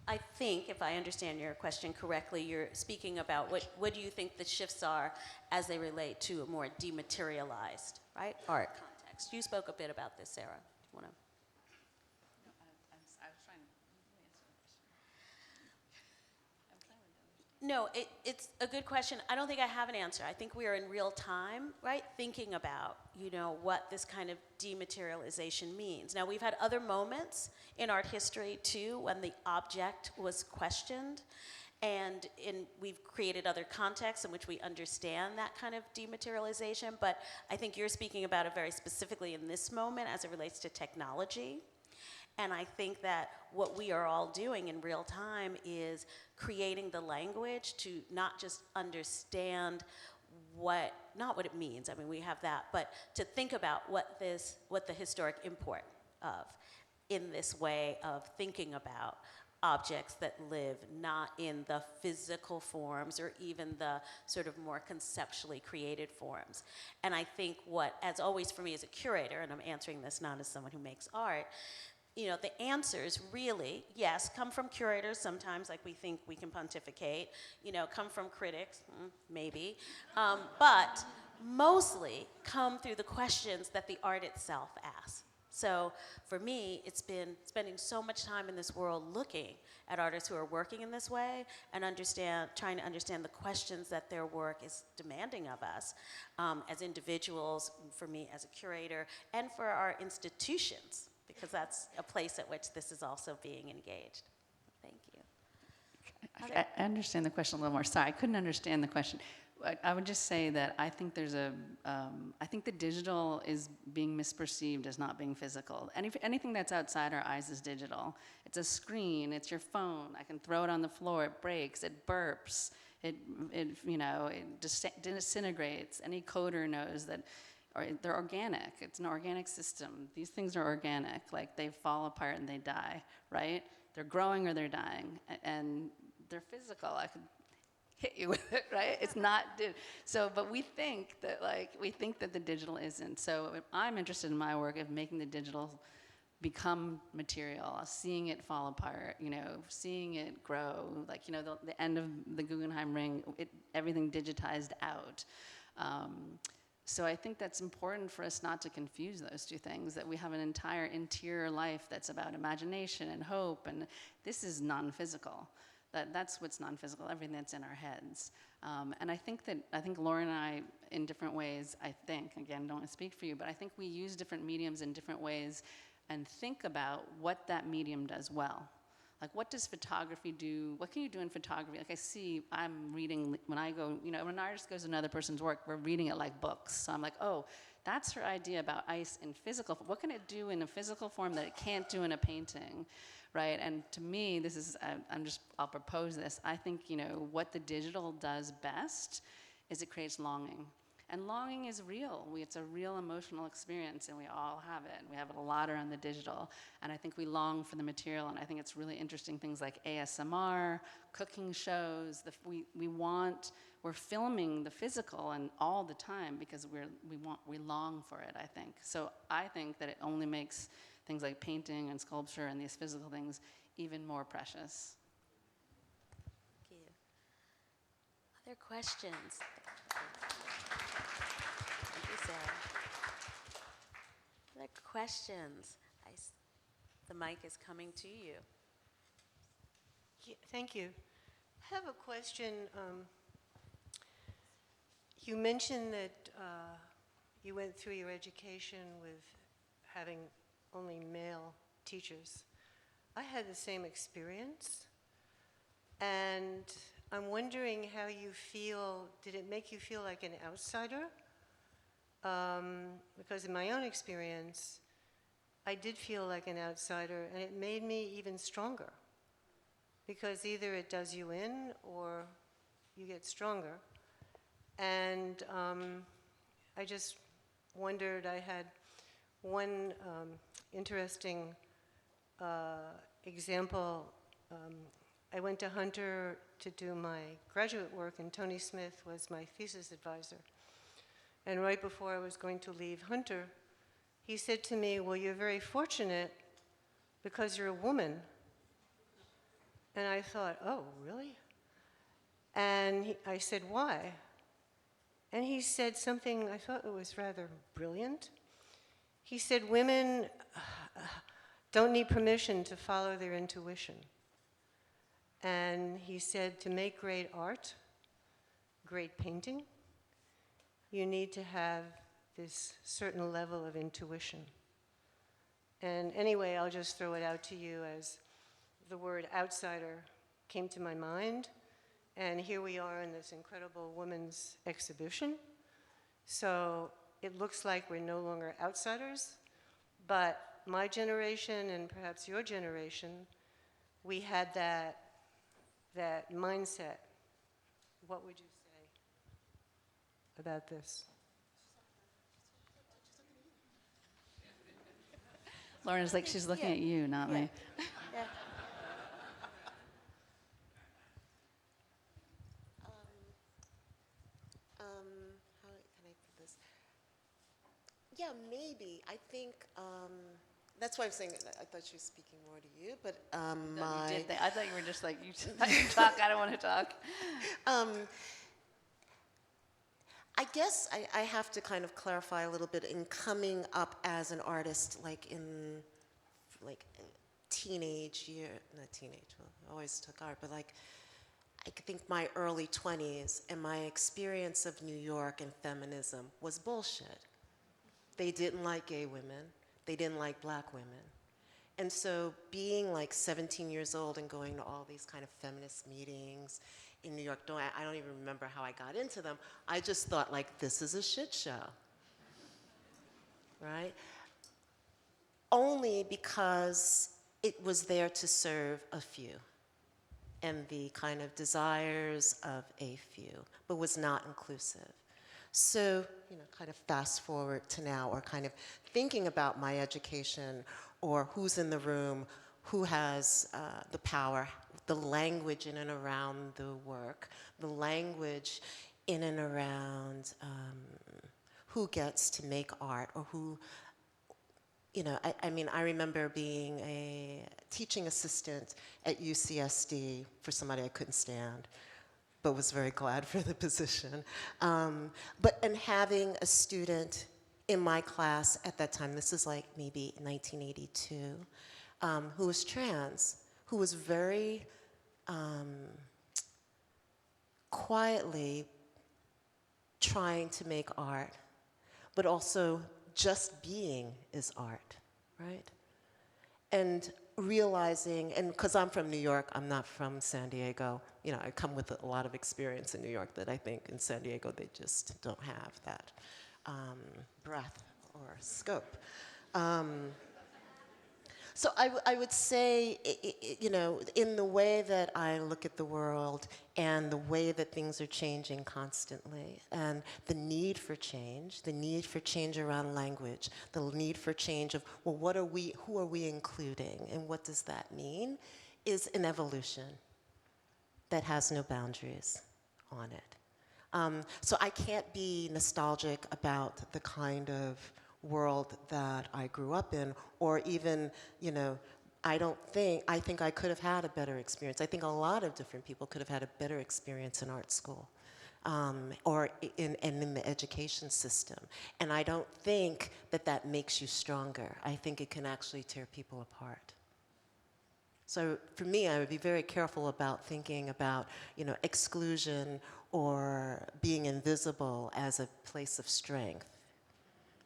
I think, if I understand your question correctly, you're speaking about what do you think the shifts are as they relate to a more dematerialized, right, art context. You spoke a bit about this, Sarah. Do you want to? I was trying to answer the question. No, it's a good question. I don't think I have an answer. I think we are in real time, right, thinking about, what this kind of dematerialization means. Now, we've had other moments in art history, too, when the object was questioned, and we've created other contexts in which we understand that kind of dematerialization, but I think you're speaking about it very specifically in this moment as it relates to technology. And I think that what we are all doing in real time is creating the language to not just understand not what it means, I mean, we have that, but to think about what the historic import of in this way of thinking about objects that live not in the physical forms or even the sort of more conceptually created forms. And I think as always for me as a curator, and I'm answering this not as someone who makes art, the answers really, yes, come from curators sometimes, like we think we can pontificate, come from critics, maybe, but mostly come through the questions that the art itself asks. So for me, it's been spending so much time in this world looking at artists who are working in this way and trying to understand the questions that their work is demanding of us as individuals, for me as a curator, and for our institutions, because that's a place at which this is also being engaged. Thank you. I understand the question a little more. Sorry, I couldn't understand the question. I would just say that I think I think the digital is being misperceived as not being physical. Anything that's outside our eyes is digital. It's a screen, it's your phone. I can throw it on the floor, it breaks, it burps, it disintegrates. Any coder knows that they're organic. It's an organic system. These things are organic. Like, they fall apart and they die, right? They're growing or they're dying, and they're physical. I could hit you with it, right? It's not. But we think that the digital isn't. So I'm interested in my work of making the digital become material, seeing it fall apart, seeing it grow. Like, the end of the Guggenheim ring, everything digitized out. So I think that's important for us not to confuse those two things, that we have an entire interior life that's about imagination and hope, and this is non-physical. That's what's non-physical, everything that's in our heads. And I think Laura and I, in different ways, again, don't want to speak for you, but I think we use different mediums in different ways and think about what that medium does well. Like, what does photography do? What can you do in photography? Like, I'm reading, when I go, when an artist goes to another person's work, we're reading it like books. So I'm like, oh, that's her idea about ice in physical. What can it do in a physical form that it can't do in a painting, right? And to me, I'll propose this. I think, what the digital does best is it creates longing. And longing is real. It's a real emotional experience, and we all have it. We have it a lot around the digital. And I think we long for the material, and I think it's really interesting, things like ASMR, cooking shows. We're filming the physical and all the time because we long for it, I think. So I think that it only makes things like painting and sculpture and these physical things even more precious. Thank you. Other questions? Sarah. Other questions? The mic is coming to you. Yeah, thank you. I have a question. You mentioned that you went through your education with having only male teachers. I had the same experience, and I'm wondering how you feel. Did it make you feel like an outsider? Because in my own experience, I did feel like an outsider, and it made me even stronger. Because either it does you in or you get stronger. And I just wondered, I had one interesting example. I went to Hunter to do my graduate work, and Tony Smith was my thesis advisor. And right before I was going to leave Hunter, he said to me, well, you're very fortunate because you're a woman. And I thought, oh, really? And I said, why? And he said something I thought was rather brilliant. He said, women don't need permission to follow their intuition. And he said, to make great art, great painting, you need to have this certain level of intuition. And anyway, I'll just throw it out to you as the word outsider came to my mind. And here we are in this incredible women's exhibition. So it looks like we're no longer outsiders, but my generation and perhaps your generation, we had that mindset. What would you say about this? Lorna's like, she's looking at you, not me. Yeah. How can I put this? Yeah, maybe. I think that's why I'm saying I thought she was speaking more to you, but No, you did that. I thought you were just like, you talk, I don't want to talk. I guess I have to kind of clarify a little bit in coming up as an artist, like in teenage year, not teenage, well, I always took art, but like I think my early 20s and my experience of New York and feminism was bullshit. They didn't like gay women. They didn't like black women. And so being like 17 years old and going to all these kind of feminist meetings in New York, I don't even remember how I got into them. I just thought like, this is a shit show, right? Only because it was there to serve a few and the kind of desires of a few, but was not inclusive. So, kind of fast forward to now, or kind of thinking about my education, or who's in the room, who has the power, the language in and around the work, the language in and around who gets to make art, or who, I remember being a teaching assistant at UCSD for somebody I couldn't stand, but was very glad for the position. And having a student in my class at that time, this is like maybe 1982, who was trans, who was very quietly trying to make art, but also just being is art, right? And realizing, and because I'm from New York, I'm not from San Diego, I come with a lot of experience in New York that I think in San Diego they just don't have that breadth or scope. So I would say, in the way that I look at the world and the way that things are changing constantly, and the need for change around language, the need for change of, well, who are we including, and what does that mean, is an evolution that has no boundaries on it. So I can't be nostalgic about the kind of world that I grew up in, or even, I think I could have had a better experience. I think a lot of different people could have had a better experience in art school, or in the education system. And I don't think that makes you stronger. I think it can actually tear people apart. So for me, I would be very careful about thinking about, exclusion or being invisible as a place of strength,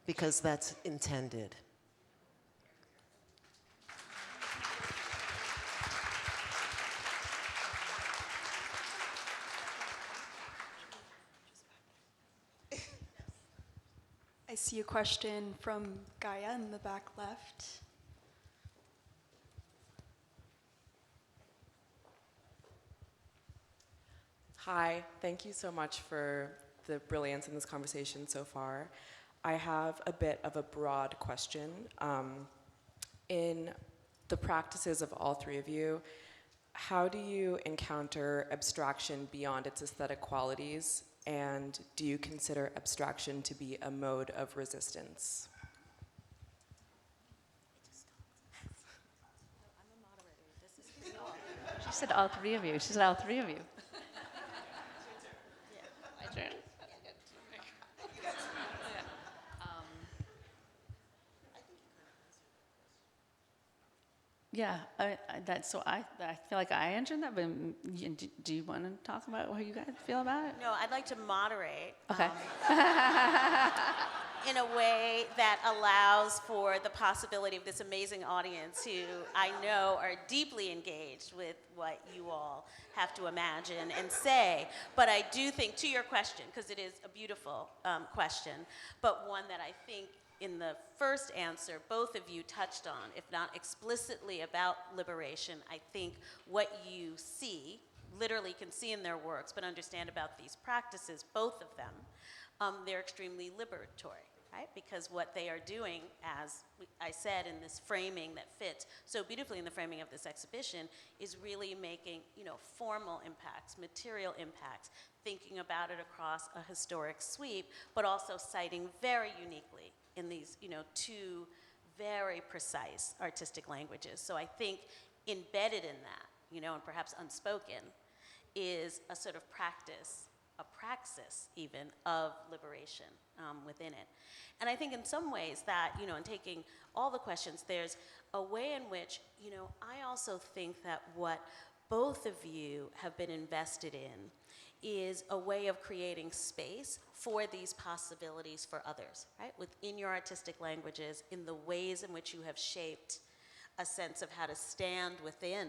because that's intended. I see a question from Gaia in the back left. Hi, thank you so much for the brilliance in this conversation so far. I have a bit of a broad question. In the practices of all three of you, how do you encounter abstraction beyond its aesthetic qualities, and do you consider abstraction to be a mode of resistance? She said all three of you. She said all three of you. My turn. Yeah, I feel like I answered that, but do you want to talk about how you guys feel about it? No, I'd like to moderate. Okay. In a way that allows for the possibility of this amazing audience who I know are deeply engaged with what you all have to imagine and say. But I do think, to your question, because it is a beautiful question, but one that I think in the first answer, both of you touched on, if not explicitly about liberation. I think what you see, literally can see in their works, but understand about these practices, both of them, they're extremely liberatory, right? Because what they are doing, as I said in this framing that fits so beautifully in the framing of this exhibition, is really making, formal impacts, material impacts, thinking about it across a historic sweep, but also citing very uniquely in these, two very precise artistic languages. So I think embedded in that, and perhaps unspoken, is a sort of practice, a praxis even, of liberation within it. And I think in some ways that, in taking all the questions, there's a way in which, I also think that what both of you have been invested in is a way of creating space for these possibilities for others, right? Within your artistic languages, in the ways in which you have shaped a sense of how to stand within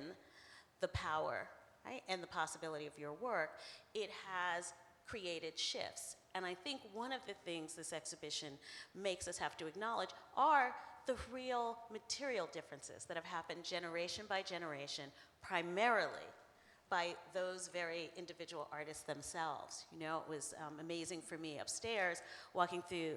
the power, right, and the possibility of your work, it has created shifts. And I think one of the things this exhibition makes us have to acknowledge are the real material differences that have happened generation by generation, primarily by those very individual artists themselves. It was amazing for me upstairs, walking through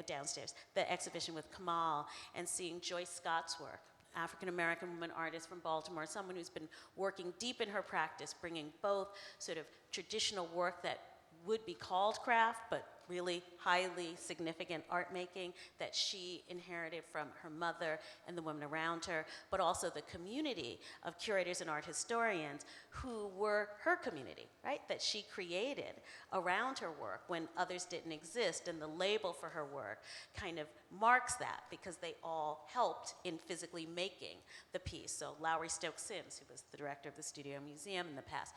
downstairs, the exhibition with Kamal and seeing Joyce Scott's work, African-American woman artist from Baltimore, someone who's been working deep in her practice, bringing both sort of traditional work that would be called craft, but really highly significant art making that she inherited from her mother and the women around her, but also the community of curators and art historians who were her community, right? That she created around her work when others didn't exist, and the label for her work kind of marks that because they all helped in physically making the piece. So Lowry Stokes Sims, who was the director of the Studio Museum in the past,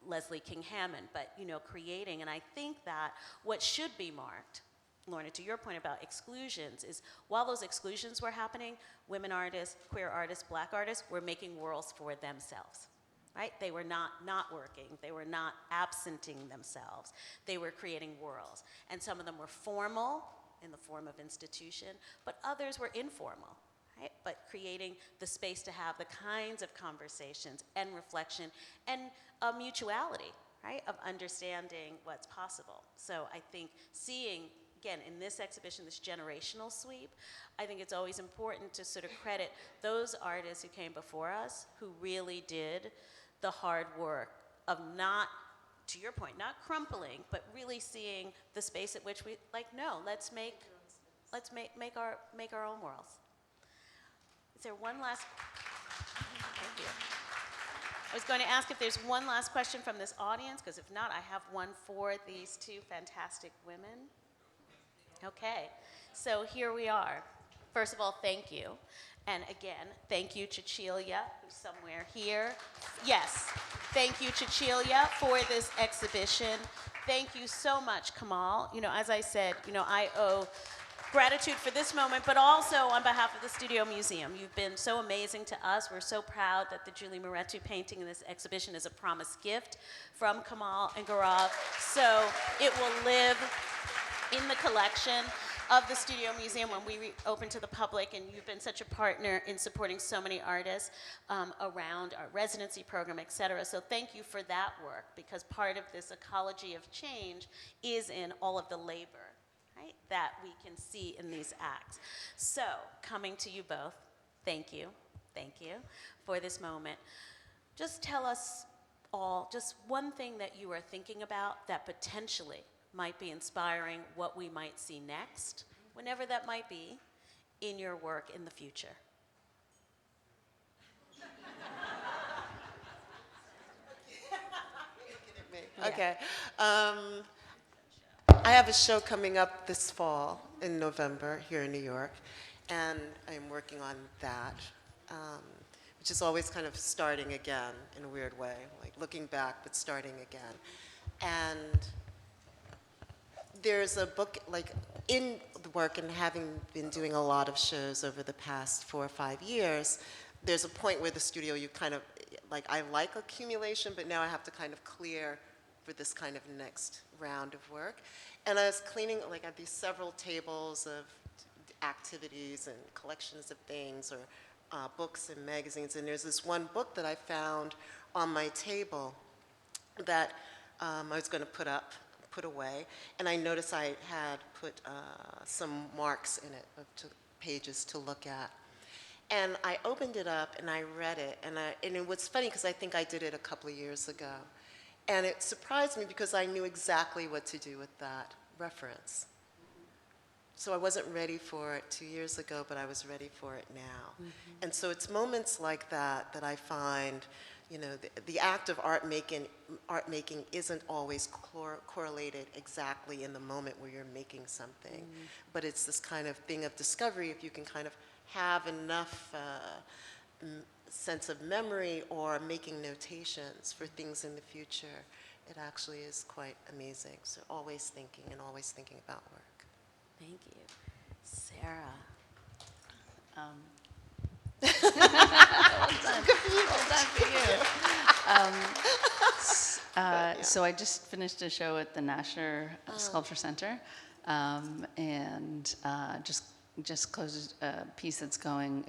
Leslie King Hammond, but creating. And I think that what should be marked, Lorna, to your point about exclusions, is while those exclusions were happening, women artists, queer artists, black artists were making worlds for themselves, right? They were not working. They were not absenting themselves. They were creating worlds. And some of them were formal in the form of institution, but others were informal. Right? But creating the space to have the kinds of conversations and reflection and a mutuality, right, of understanding what's possible. So I think seeing, again, in this exhibition, this generational sweep, I think it's always important to sort of credit those artists who came before us who really did the hard work of not, to your point, not crumpling, but really seeing the space at which we, let's make our own worlds. Is there one last? Thank you. I was going to ask if there's one last question from this audience, because if not, I have one for these two fantastic women. Okay, so here we are. First of all, thank you. And again, thank you, Cecilia, who's somewhere here. Yes, thank you, Cecilia, for this exhibition. Thank you so much, Kamal. As I said, I owe gratitude for this moment, but also on behalf of the Studio Museum. You've been so amazing to us. We're so proud that the Julie Moretu painting in this exhibition is a promised gift from Kamal and Gaurav. So it will live in the collection. of the Studio Museum when we opened to the public, and you've been such a partner in supporting so many artists around our residency program, et cetera. So thank you for that work, because part of this ecology of change is in all of the labor, right, that we can see in these acts. So coming to you both, thank you for this moment. Just tell us all just one thing that you are thinking about that potentially might be inspiring what we might see next, whenever that might be, in your work in the future. Okay. I have a show coming up this fall in November here in New York, and I'm working on that, which is always kind of starting again in a weird way, like looking back but starting again. And there's a book, like in the work and having been doing a lot of shows over the past 4 or 5 years, there's a point where the studio, you kind of, like, I like accumulation, but now I have to kind of clear for this kind of next round of work. And I was cleaning, like, I had these several tables of activities and collections of things, or books and magazines, and there's this one book that I found on my table that I was going to put away, and I noticed I had put some marks in it of pages to look at. And I opened it up and I read it, and it was funny because I think I did it a couple of years ago. And it surprised me because I knew exactly what to do with that reference. So I wasn't ready for it 2 years ago, but I was ready for it now. Mm-hmm. And so it's moments like that that I find, you know, the act of art making isn't always correlated exactly in the moment where you're making something. Mm-hmm. But it's this kind of thing of discovery. If you can kind of have enough sense of memory or making notations for things in the future, it actually is quite amazing. So always thinking and always thinking about work. Thank you. Sarah. Well done for you. So I just finished a show at the Nasher Sculpture Center, and just closed a piece that's going.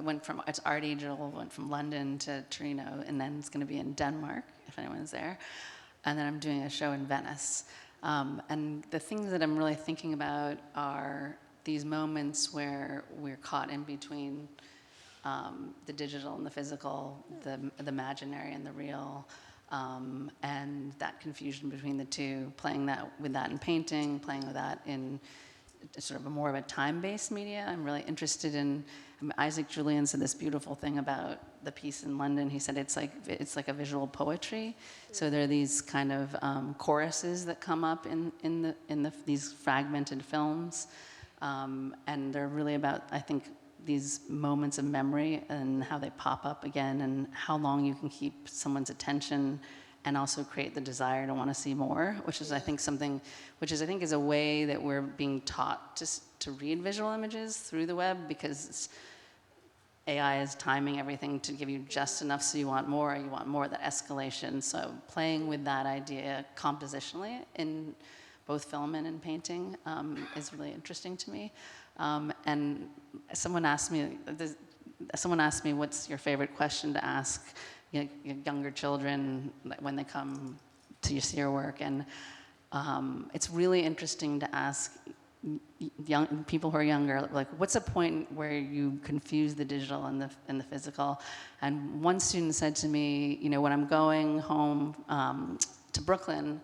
It's Art Angel, went from London to Torino, and then it's going to be in Denmark if anyone's there, and then I'm doing a show in Venice. And the things that I'm really thinking about are these moments where we're caught in between the digital and the physical, the imaginary and the real, and that confusion between the two, playing with that in painting, playing with that in sort of more of a time-based media. I'm really interested in, Isaac Julian said this beautiful thing about the piece in London. He said it's like a visual poetry. So there are these kind of choruses that come up in these fragmented films, and they're really about, I think, these moments of memory and how they pop up again, and how long you can keep someone's attention and also create the desire to want to see more, which is, I think, is a way that we're being taught to read visual images through the web, because AI is timing everything to give you just enough so you want more, that escalation. So playing with that idea compositionally in both film and in painting is really interesting to me. And someone asked me, what's your favorite question to ask your younger children when they come to see your work? And it's really interesting to ask young people who are younger, like, what's a point where you confuse the digital and the physical? And one student said to me, when I'm going home to Brooklyn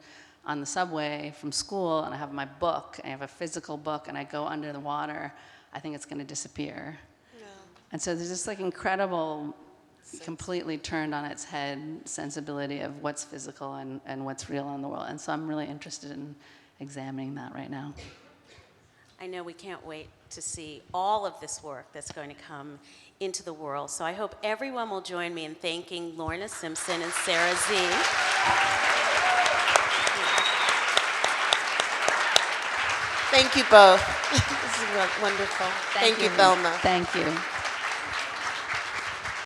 on the subway from school, and I have my book, I have a physical book, and I go under the water, I think it's going to disappear. Yeah. And so there's this incredible, completely turned on its head sensibility of what's physical and what's real in the world. And so I'm really interested in examining that right now. I know we can't wait to see all of this work that's going to come into the world. So I hope everyone will join me in thanking Lorna Simpson and Sarah Z. Thank you both. This is wonderful. Thank you, Thelma. Thank you.